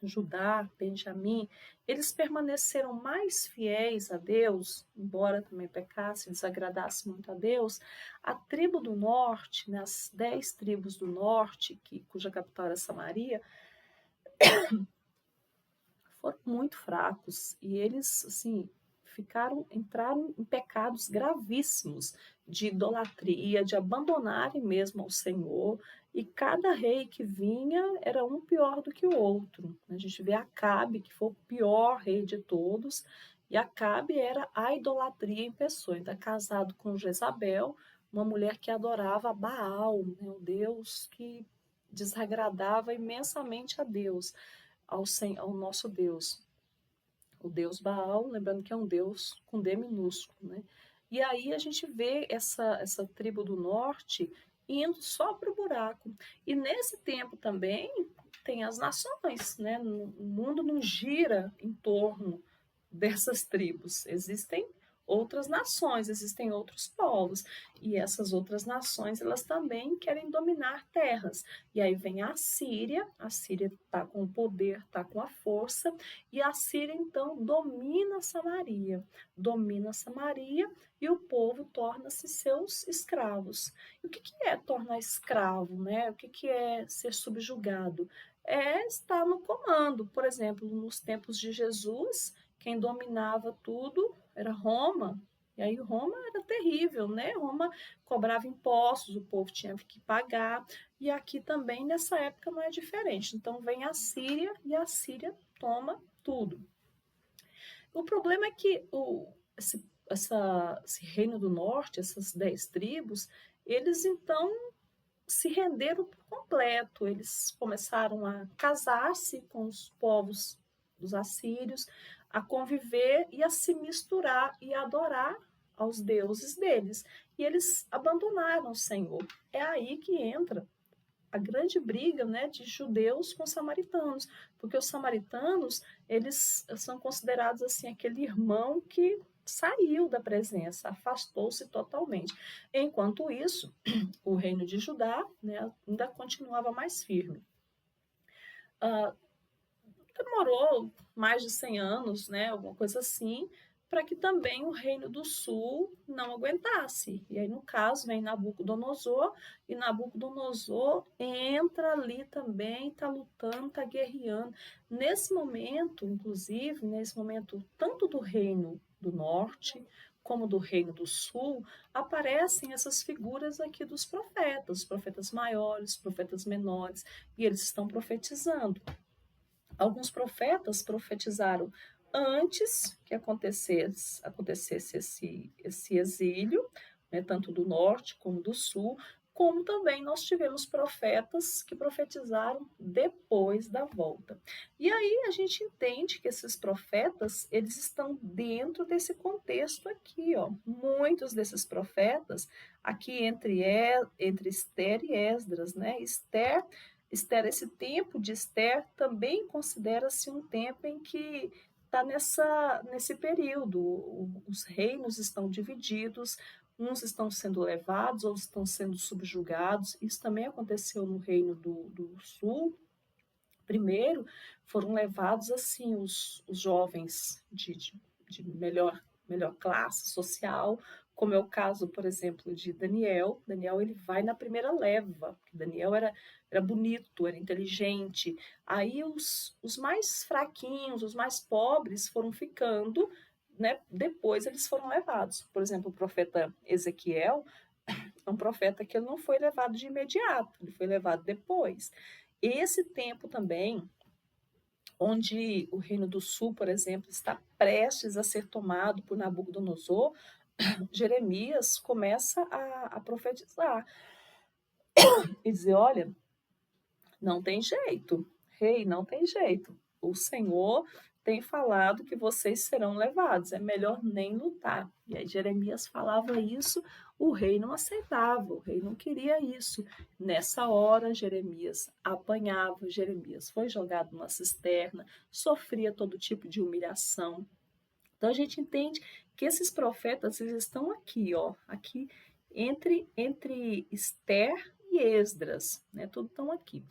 Judá, Benjamim, eles permaneceram mais fiéis a Deus, embora também pecasse, desagradasse muito a Deus, a tribo do norte, né, as 10 tribos do norte, cuja capital era Samaria, foram muito fracos e eles, assim, entraram em pecados gravíssimos de idolatria, de abandonarem mesmo ao Senhor, e cada rei que vinha era um pior do que o outro. A gente vê Acabe, que foi o pior rei de todos, e Acabe era a idolatria em pessoa, ainda casado com Jezabel, uma mulher que adorava Baal, né, um deus que desagradava imensamente a Deus, ao nosso Deus. O Deus Baal, lembrando que é um Deus com D minúsculo, né? E aí a gente vê essa tribo do norte indo só para o buraco. E nesse tempo também tem as nações, né? O mundo não gira em torno dessas tribos. Existem outras nações, existem outros povos, e essas outras nações elas também querem dominar terras. E aí vem a Síria está com o poder, está com a força, e a Síria então domina Samaria, e o povo torna-se seus escravos. E o que é tornar escravo, né? O que é ser subjugado? É estar no comando. Por exemplo, nos tempos de Jesus, quem dominava tudo era Roma. E aí Roma era terrível, né? Roma cobrava impostos, o povo tinha que pagar. E aqui também, nessa época, não é diferente. Então vem a Síria e a Síria toma tudo. O problema é que esse reino do norte, essas 10 tribos, eles então se renderam por completo. Eles começaram a casar-se com os povos dos assírios, a conviver e a se misturar e adorar aos deuses deles. E eles abandonaram o Senhor. É aí que entra a grande briga, né, de judeus com samaritanos, porque os samaritanos, eles são considerados assim aquele irmão que saiu da presença, afastou-se totalmente. Enquanto isso, o reino de Judá, né, ainda continuava mais firme. Demorou mais de 100 anos, né, alguma coisa assim, para que também o Reino do Sul não aguentasse. E aí, no caso, vem Nabucodonosor, e Nabucodonosor entra ali também, está lutando, está guerreando. Nesse momento, inclusive, nesse momento, tanto do Reino do Norte como do Reino do Sul, aparecem essas figuras aqui dos profetas, os profetas maiores, os profetas menores, e eles estão profetizando. Alguns profetas profetizaram antes que acontecesse esse exílio, né, tanto do norte como do sul, como também nós tivemos profetas que profetizaram depois da volta. E aí a gente entende que esses profetas, eles estão dentro desse contexto aqui, ó. Muitos desses profetas, aqui entre Esther e Esdras, né? Esther, esse tempo de Esther também considera-se um tempo em que está nesse período. Os reinos estão divididos, uns estão sendo levados, outros estão sendo subjugados. Isso também aconteceu no Reino do Sul. Primeiro, foram levados assim os jovens de melhor classe social, como é o caso, por exemplo, de Daniel. Daniel ele vai na primeira leva, porque Daniel era bonito, era inteligente. Aí os mais fraquinhos, os mais pobres foram ficando, né? Depois eles foram levados. Por exemplo, o profeta Ezequiel é um profeta que ele não foi levado de imediato, ele foi levado depois. Esse tempo também, onde o Reino do Sul, por exemplo, está prestes a ser tomado por Nabucodonosor, Jeremias começa a profetizar e dizer: olha, não tem jeito, rei, não tem jeito. O Senhor tem falado que vocês serão levados, é melhor nem lutar. E aí Jeremias falava isso, o rei não aceitava, o rei não queria isso. Nessa hora, Jeremias apanhava, Jeremias foi jogado numa cisterna, sofria todo tipo de humilhação. Então a gente entende que esses profetas eles estão aqui, ó, aqui entre Esther e Esdras, né? Tudo estão aqui.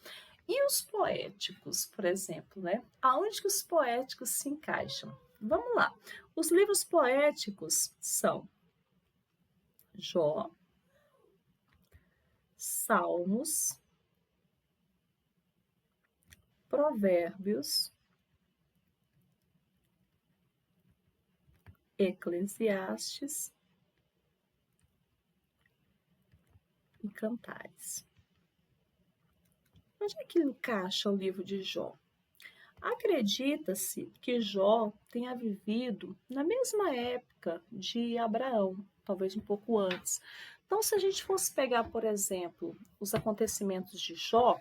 E os poéticos, por exemplo, né? Aonde que os poéticos se encaixam? Vamos lá. Os livros poéticos são Jó, Salmos, Provérbios, Eclesiastes e Cantares. Onde é que encaixa o livro de Jó? Acredita-se que Jó tenha vivido na mesma época de Abraão, talvez um pouco antes. Então, se a gente fosse pegar, por exemplo, os acontecimentos de Jó,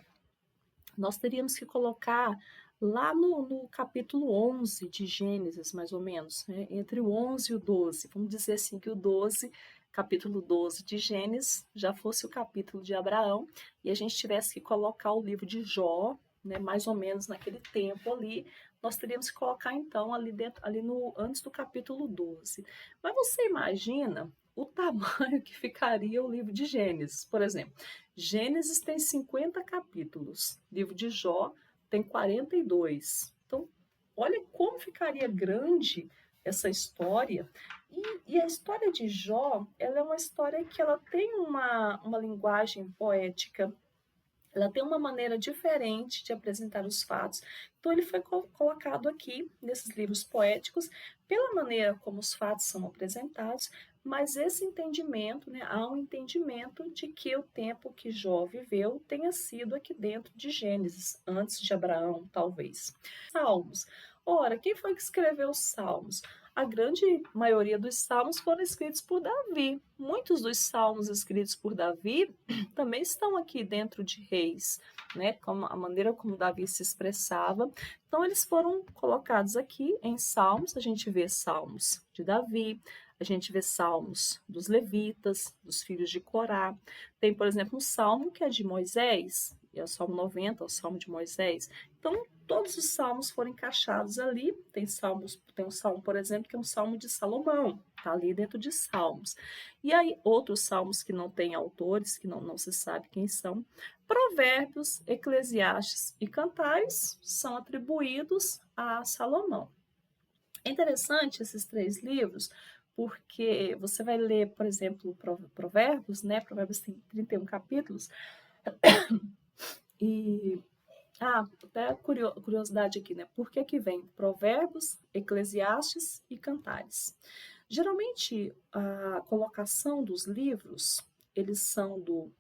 nós teríamos que colocar lá no capítulo 11 de Gênesis, mais ou menos, né? Entre o 11 e o 12. Vamos dizer assim que o 12, capítulo 12 de Gênesis, já fosse o capítulo de Abraão, e a gente tivesse que colocar o livro de Jó, né, mais ou menos naquele tempo ali, nós teríamos que colocar então ali dentro, antes do capítulo 12. Mas você imagina o tamanho que ficaria o livro de Gênesis, por exemplo. Gênesis tem 50 capítulos, livro de Jó tem 42. Então, olha como ficaria grande essa história. E a história de Jó, ela é uma história que ela tem uma linguagem poética, ela tem uma maneira diferente de apresentar os fatos. Então, ele foi colocado aqui, nesses livros poéticos, pela maneira como os fatos são apresentados, mas esse entendimento, né, há um entendimento de que o tempo que Jó viveu tenha sido aqui dentro de Gênesis, antes de Abraão, talvez. Salmos. Ora, quem foi que escreveu os Salmos? A grande maioria dos salmos foram escritos por Davi. Muitos dos salmos escritos por Davi também estão aqui dentro de Reis, né? Como a maneira como Davi se expressava. Então, eles foram colocados aqui em salmos. A gente vê salmos de Davi, a gente vê salmos dos levitas, dos filhos de Corá. Tem, por exemplo, um salmo que é de Moisés, é o Salmo 90, o Salmo de Moisés. Então, todos os salmos foram encaixados ali. Tem um salmo, por exemplo, que é um salmo de Salomão, está ali dentro de salmos. E aí, outros salmos que não têm autores, que não se sabe quem são. Provérbios, Eclesiastes e Cantares são atribuídos a Salomão. É interessante esses 3 livros, porque você vai ler, por exemplo, Provérbios, né, Provérbios tem 31 capítulos, e até curiosidade aqui, né, por que que vem Provérbios, Eclesiastes e Cantares? Geralmente, a colocação dos livros, eles são do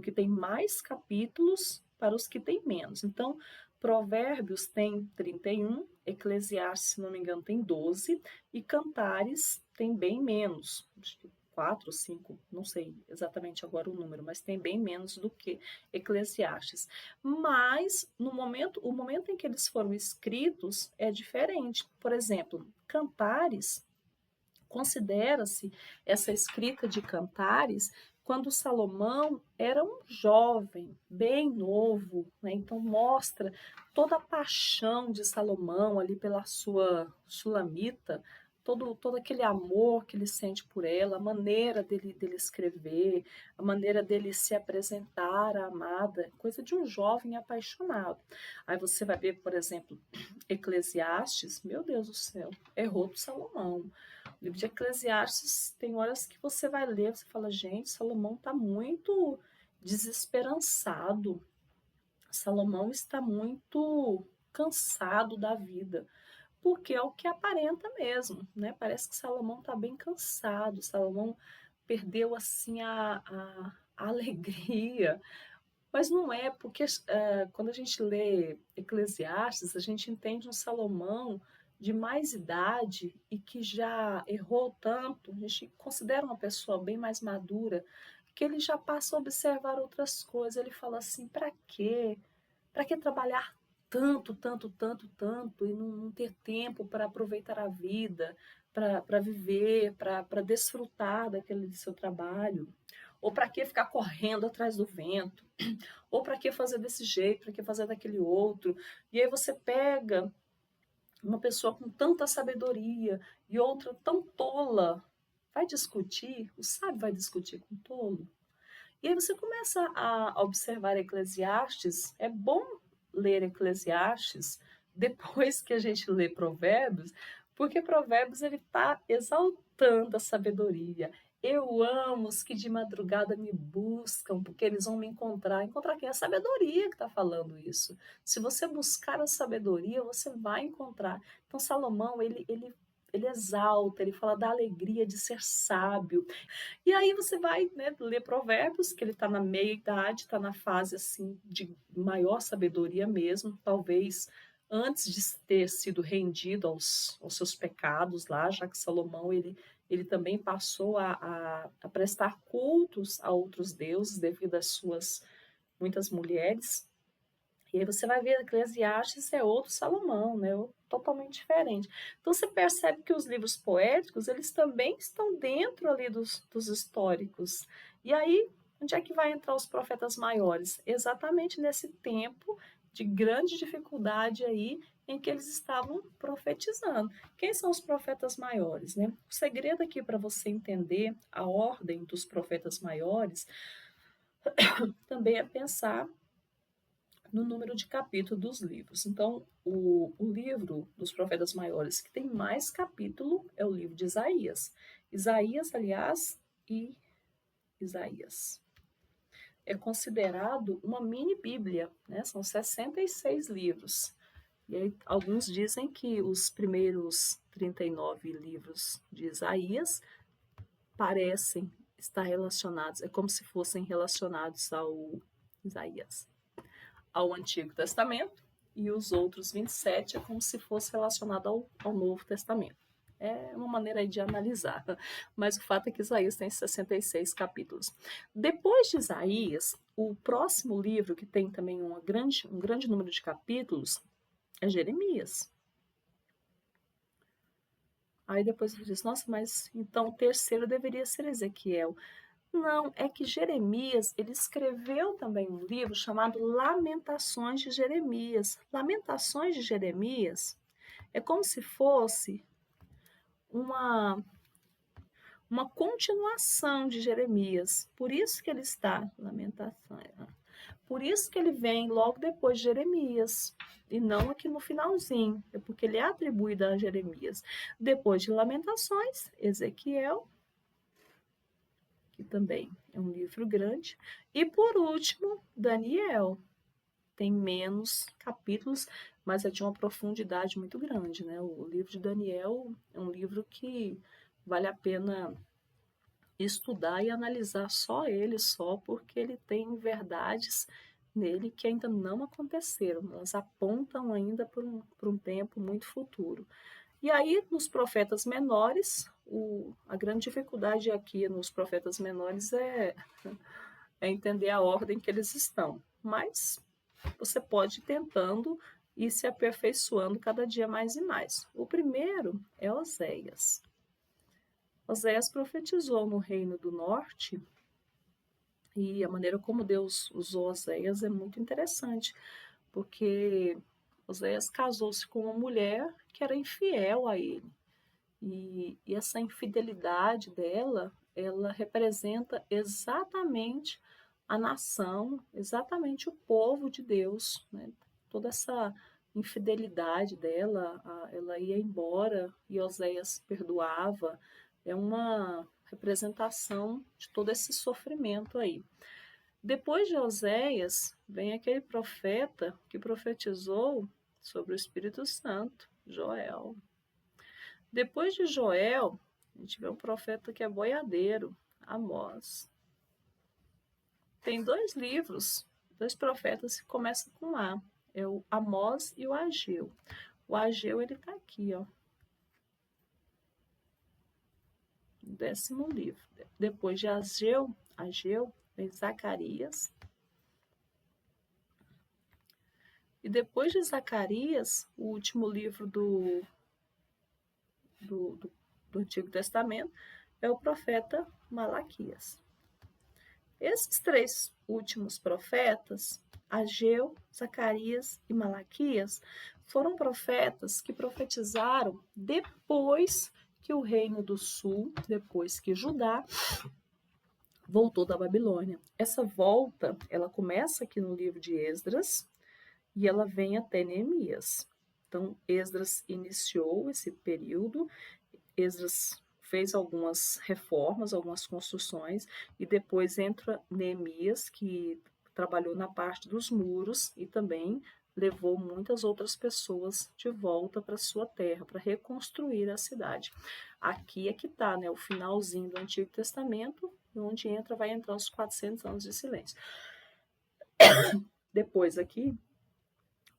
que tem mais capítulos para os que têm menos. Então, Provérbios tem 31, Eclesiastes, se não me engano, tem 12, e Cantares tem bem menos, acho que 4 ou 5, não sei exatamente agora o número, mas tem bem menos do que Eclesiastes. Mas o momento em que eles foram escritos é diferente. Por exemplo, Cantares, considera-se essa escrita de Cantares quando Salomão era um jovem, bem novo, né? Então mostra toda a paixão de Salomão ali pela sua Sulamita, todo aquele amor que ele sente por ela, a maneira dele escrever, a maneira dele se apresentar à amada, coisa de um jovem apaixonado. Aí você vai ver, por exemplo, Eclesiastes, meu Deus do céu, errou do Salomão. O livro de Eclesiastes tem horas que você vai ler, você fala, gente, Salomão está muito desesperançado. Salomão está muito cansado da vida, porque é o que aparenta mesmo, né? Parece que Salomão está bem cansado. Salomão perdeu assim a alegria, mas não é, porque quando a gente lê Eclesiastes, a gente entende um Salomão de mais idade e que já errou tanto, a gente considera uma pessoa bem mais madura, que ele já passa a observar outras coisas. Ele fala assim: para quê? Para que trabalhar tanto, tanto, tanto, tanto e não ter tempo para aproveitar a vida, para viver, para desfrutar daquele seu trabalho? Ou para que ficar correndo atrás do vento? Ou para que fazer desse jeito? Para que fazer daquele outro? E aí você pega uma pessoa com tanta sabedoria e outra tão tola. Vai discutir? O sábio vai discutir com o tolo? E aí você começa a observar Eclesiastes. É bom ler Eclesiastes depois que a gente lê Provérbios, porque Provérbios ele está exaltando a sabedoria. Eu amo os que de madrugada me buscam, porque eles vão me encontrar. Encontrar quem? A sabedoria que está falando isso. Se você buscar a sabedoria, você vai encontrar. Então, Salomão, ele exalta, ele fala da alegria de ser sábio. E aí você vai, né, ler Provérbios, que ele está na meia-idade, está na fase assim de maior sabedoria mesmo, talvez antes de ter sido rendido aos seus pecados lá, já que Salomão ele também passou a prestar cultos a outros deuses devido às suas muitas mulheres. E aí você vai ver Eclesiastes é outro Salomão, né? Totalmente diferente. Então você percebe que os livros poéticos, eles também estão dentro ali dos históricos. E aí, onde é que vai entrar os profetas maiores? Exatamente nesse tempo de grande dificuldade aí em que eles estavam profetizando. Quem são os profetas maiores, né? O segredo aqui para você entender a ordem dos profetas maiores também é pensar no número de capítulos dos livros. Então, o livro dos profetas maiores que tem mais capítulo é o livro de Isaías. Isaías, aliás, e Isaías. É considerado uma mini Bíblia, né? São 66 livros. E aí, alguns dizem que os primeiros 39 livros de Isaías parecem estar relacionados, é como se fossem relacionados ao Isaías, ao Antigo Testamento, e os outros 27 é como se fosse relacionado ao Novo Testamento. É uma maneira aí de analisar, mas o fato é que Isaías tem 66 capítulos. Depois de Isaías, o próximo livro que tem também um grande número de capítulos é Jeremias. Aí depois ele diz, nossa, mas então o terceiro deveria ser Ezequiel. Não, é que Jeremias, ele escreveu também um livro chamado Lamentações de Jeremias. Lamentações de Jeremias é como se fosse uma, continuação de Jeremias. Por isso que ele está, Lamentações, Por isso que ele vem logo depois de Jeremias, e não aqui no finalzinho, é porque ele é atribuído a Jeremias. Depois de Lamentações, Ezequiel, que também é um livro grande, e por último, Daniel. Tem menos capítulos, mas é de uma profundidade muito grande, né? O livro de Daniel é um livro que vale a pena estudar e analisar só porque ele tem verdades nele que ainda não aconteceram, elas apontam ainda para um tempo muito futuro. E aí, nos profetas menores, a grande dificuldade aqui nos profetas menores é entender a ordem que eles estão, mas você pode ir tentando e se aperfeiçoando cada dia mais e mais. O primeiro é Oséias. Oséias profetizou no Reino do Norte e a maneira como Deus usou Oséias é muito interessante, porque Oséias casou-se com uma mulher que era infiel a ele. E essa infidelidade dela, ela representa exatamente a nação, exatamente o povo de Deus, né? Toda essa infidelidade dela, ela ia embora e Oséias perdoava, é uma representação de todo esse sofrimento aí. Depois de Oséias, vem aquele profeta que profetizou sobre o Espírito Santo, Joel. Depois de Joel, a gente vê um profeta que é boiadeiro, Amós. Tem dois livros, dois profetas que começam com A. É o Amós e o Ageu. O Ageu, ele está aqui, ó. No 10º livro. Depois de Ageu vem Zacarias. E depois de Zacarias, o último livro do Antigo Testamento é o profeta Malaquias. Esses três últimos profetas, Ageu, Zacarias e Malaquias, foram profetas que profetizaram depois que o Reino do Sul, depois que Judá voltou da Babilônia. Essa volta, ela começa aqui no livro de Esdras e ela vem até Neemias. Então, Esdras iniciou esse período, Esdras fez algumas reformas, algumas construções, e depois entra Neemias, que trabalhou na parte dos muros e também levou muitas outras pessoas de volta para sua terra, para reconstruir a cidade. Aqui é que está, né, o finalzinho do Antigo Testamento, onde vai entrar os 400 anos de silêncio. Depois aqui,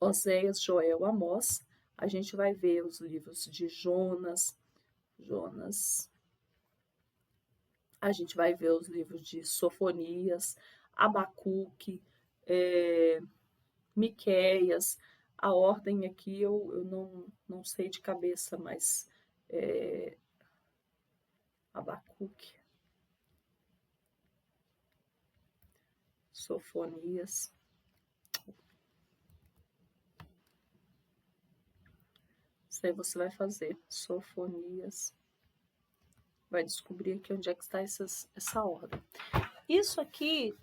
Oséias, Joel, Amós, a gente vai ver os livros de Jonas, a gente vai ver os livros de Sofonias, Abacuque, Miqueias. A ordem aqui eu não sei de cabeça, mas Abacuque, Sofonias. Isso aí você vai fazer, Sofonias. Vai descobrir aqui onde é que está essa ordem. Isso aqui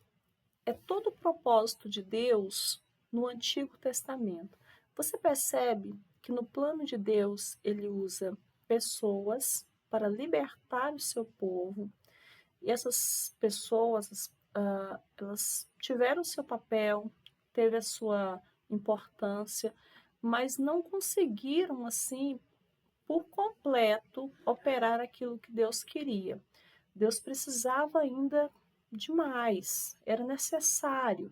é todo o propósito de Deus no Antigo Testamento. Você percebe que no plano de Deus ele usa pessoas para libertar o seu povo. E essas pessoas, elas tiveram o seu papel, teve a sua importância, mas não conseguiram, assim, por completo, operar aquilo que Deus queria. Deus precisava ainda de mais, era necessário,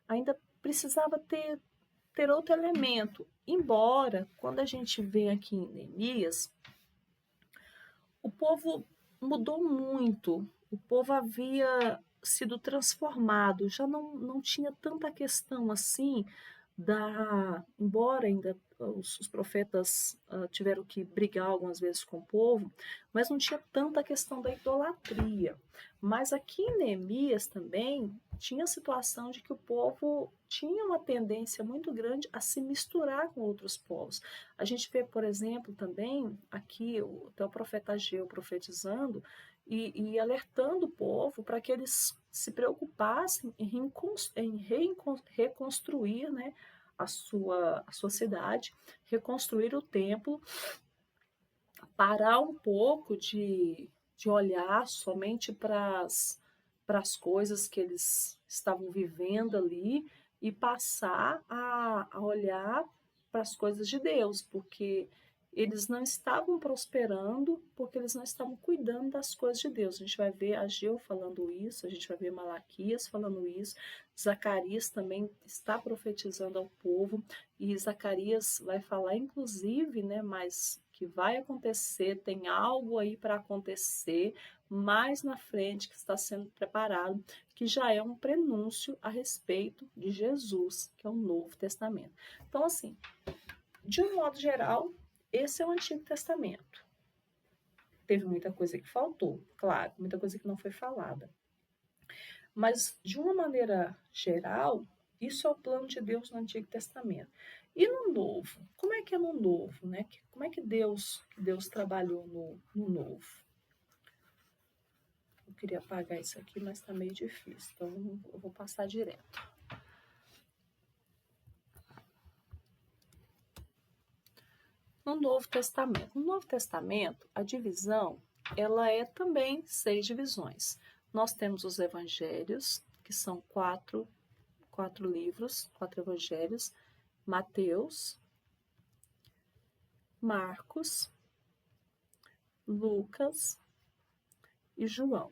ainda precisava ter outro elemento. Embora, quando a gente vê aqui em Neemias, o povo mudou muito, o povo havia sido transformado, já não tinha tanta questão assim embora ainda os profetas tiveram que brigar algumas vezes com o povo, mas não tinha tanta questão da idolatria. Mas aqui em Neemias também tinha a situação de que o povo tinha uma tendência muito grande a se misturar com outros povos. A gente vê, por exemplo, também aqui até o profeta Ageu profetizando e alertando o povo para que eles se preocupassem reconstruir, né, a sua cidade, reconstruir o templo, parar um pouco de olhar somente para as coisas que eles estavam vivendo ali e passar a olhar para as coisas de Deus, porque eles não estavam prosperando, porque eles não estavam cuidando das coisas de Deus. A gente vai ver Ageu falando isso, a gente vai ver Malaquias falando isso, Zacarias também está profetizando ao povo, e Zacarias vai falar, inclusive, né, mas que vai acontecer, tem algo aí para acontecer mais na frente que está sendo preparado, que já é um prenúncio a respeito de Jesus, que é o Novo Testamento. Então, assim, de um modo geral, esse é o Antigo Testamento. Teve muita coisa que faltou, claro, muita coisa que não foi falada. Mas, de uma maneira geral, isso é o plano de Deus no Antigo Testamento. E no Novo? Como é que é no Novo? Né? Como é que Deus trabalhou no Novo? Eu queria apagar isso aqui, mas está meio difícil, então eu vou passar direto. No Novo Testamento. No Novo Testamento, a divisão, ela é também 6 divisões. Nós temos os evangelhos, que são quatro livros, 4 evangelhos: Mateus, Marcos, Lucas e João.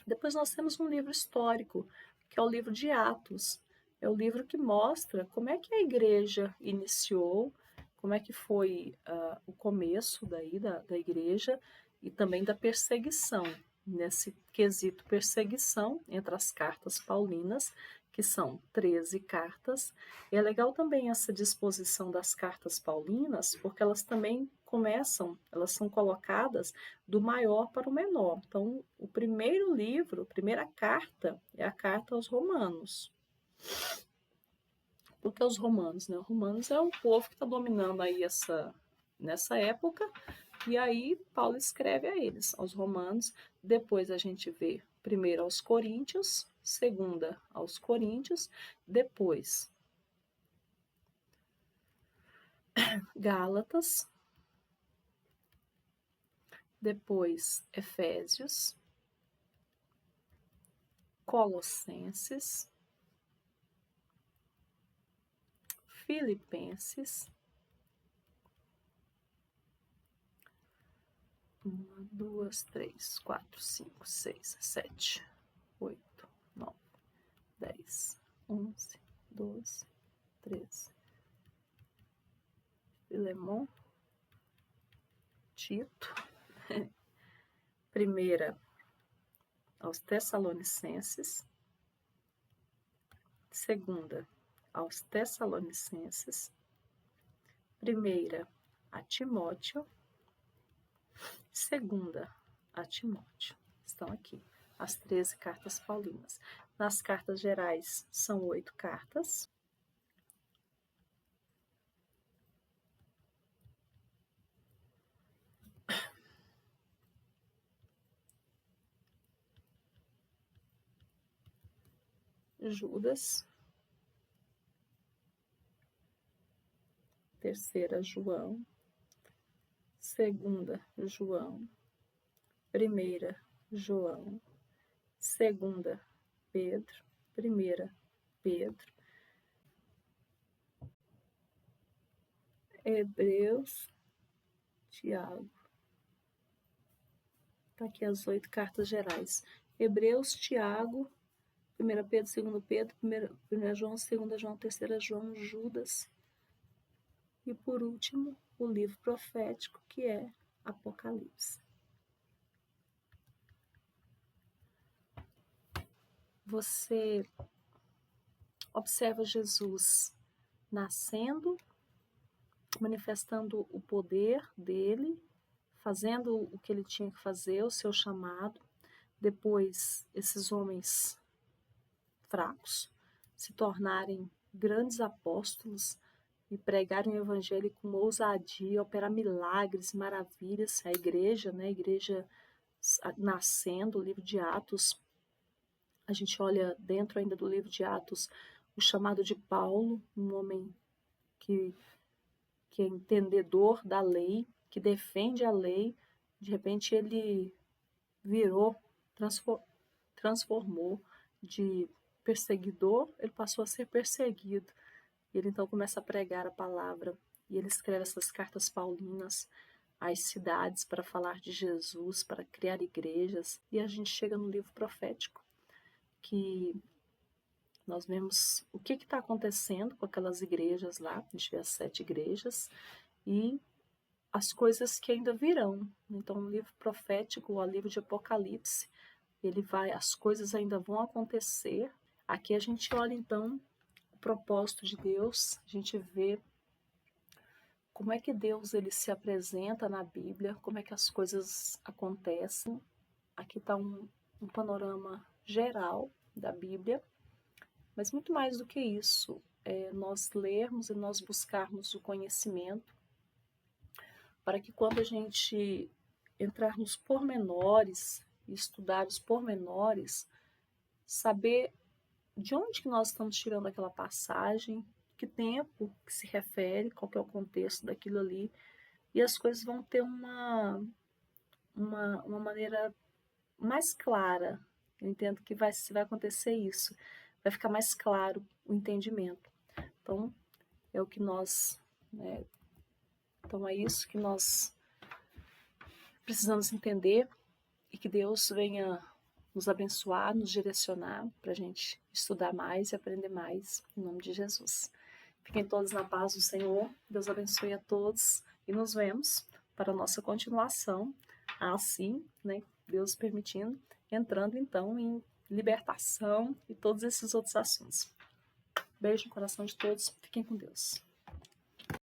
Depois nós temos um livro histórico, que é o livro de Atos. É o livro que mostra como é que a igreja iniciou, como é que foi o começo daí da igreja e também da perseguição, nesse quesito perseguição entre as cartas paulinas, que são 13 cartas. E é legal também essa disposição das cartas paulinas, porque elas também elas são colocadas do maior para o menor. Então, o primeiro livro, a primeira carta, é a carta aos Romanos. Por que os romanos? Né? Os romanos é o povo que está dominando aí nessa época, e aí Paulo escreve a eles, aos romanos. Depois a gente vê primeiro aos coríntios, segunda aos coríntios, depois Gálatas, depois Efésios, Colossenses, Filipenses, 1, 2, 3, 4, 5, 6, 7, 8, 9, 10, 11, 12, 13. Filemon, Tito, primeira aos Tessalonicenses, segunda aos Tessalonicenses, primeira a Timóteo, segunda a Timóteo. Estão aqui as 13 cartas paulinas. Nas cartas gerais são 8 cartas. Judas, terceira João, segunda João, primeira João, segunda Pedro, primeira Pedro, Hebreus, Tiago. Tá aqui as 8 cartas gerais. Hebreus, Tiago, 1 Pedro, 2 Pedro, 1 João, 2 João, 3 João, Judas. E por último, o livro profético, que é Apocalipse. Você observa Jesus nascendo, manifestando o poder dele, fazendo o que ele tinha que fazer, o seu chamado. Depois, esses homens fracos se tornarem grandes apóstolos e pregarem o evangelho com ousadia, operar milagres, maravilhas. A igreja, né? A igreja nascendo, o livro de Atos. A gente olha dentro ainda do livro de Atos o chamado de Paulo, um homem que, que é entendedor da lei, que defende a lei. De repente ele virou, transformou de perseguidor, ele passou a ser perseguido. Ele então começa a pregar a palavra e ele escreve essas cartas paulinas às cidades para falar de Jesus, para criar igrejas. E a gente chega no livro profético, que nós vemos o que está acontecendo com aquelas igrejas lá. A gente vê as 7 igrejas e as coisas que ainda virão. Então, o livro profético, o livro de Apocalipse, as coisas ainda vão acontecer. Aqui a gente olha então o propósito de Deus, a gente vê como é que Deus ele se apresenta na Bíblia, como é que as coisas acontecem. Aqui está um panorama geral da Bíblia, mas muito mais do que isso, nós lermos e nós buscarmos o conhecimento, para que quando a gente entrar nos pormenores, estudar os pormenores, saber de onde que nós estamos tirando aquela passagem, que tempo que se refere, qual que é o contexto daquilo ali, e as coisas vão ter uma maneira mais clara. Eu entendo que vai acontecer isso, vai ficar mais claro o entendimento. Então, é o que nós, então é isso que nós precisamos entender, e que Deus venha nos abençoar, nos direcionar para a gente estudar mais e aprender mais, em nome de Jesus. Fiquem todos na paz do Senhor, Deus abençoe a todos e nos vemos para a nossa continuação, assim, Deus permitindo, entrando então em libertação e todos esses outros assuntos. Beijo no coração de todos, fiquem com Deus.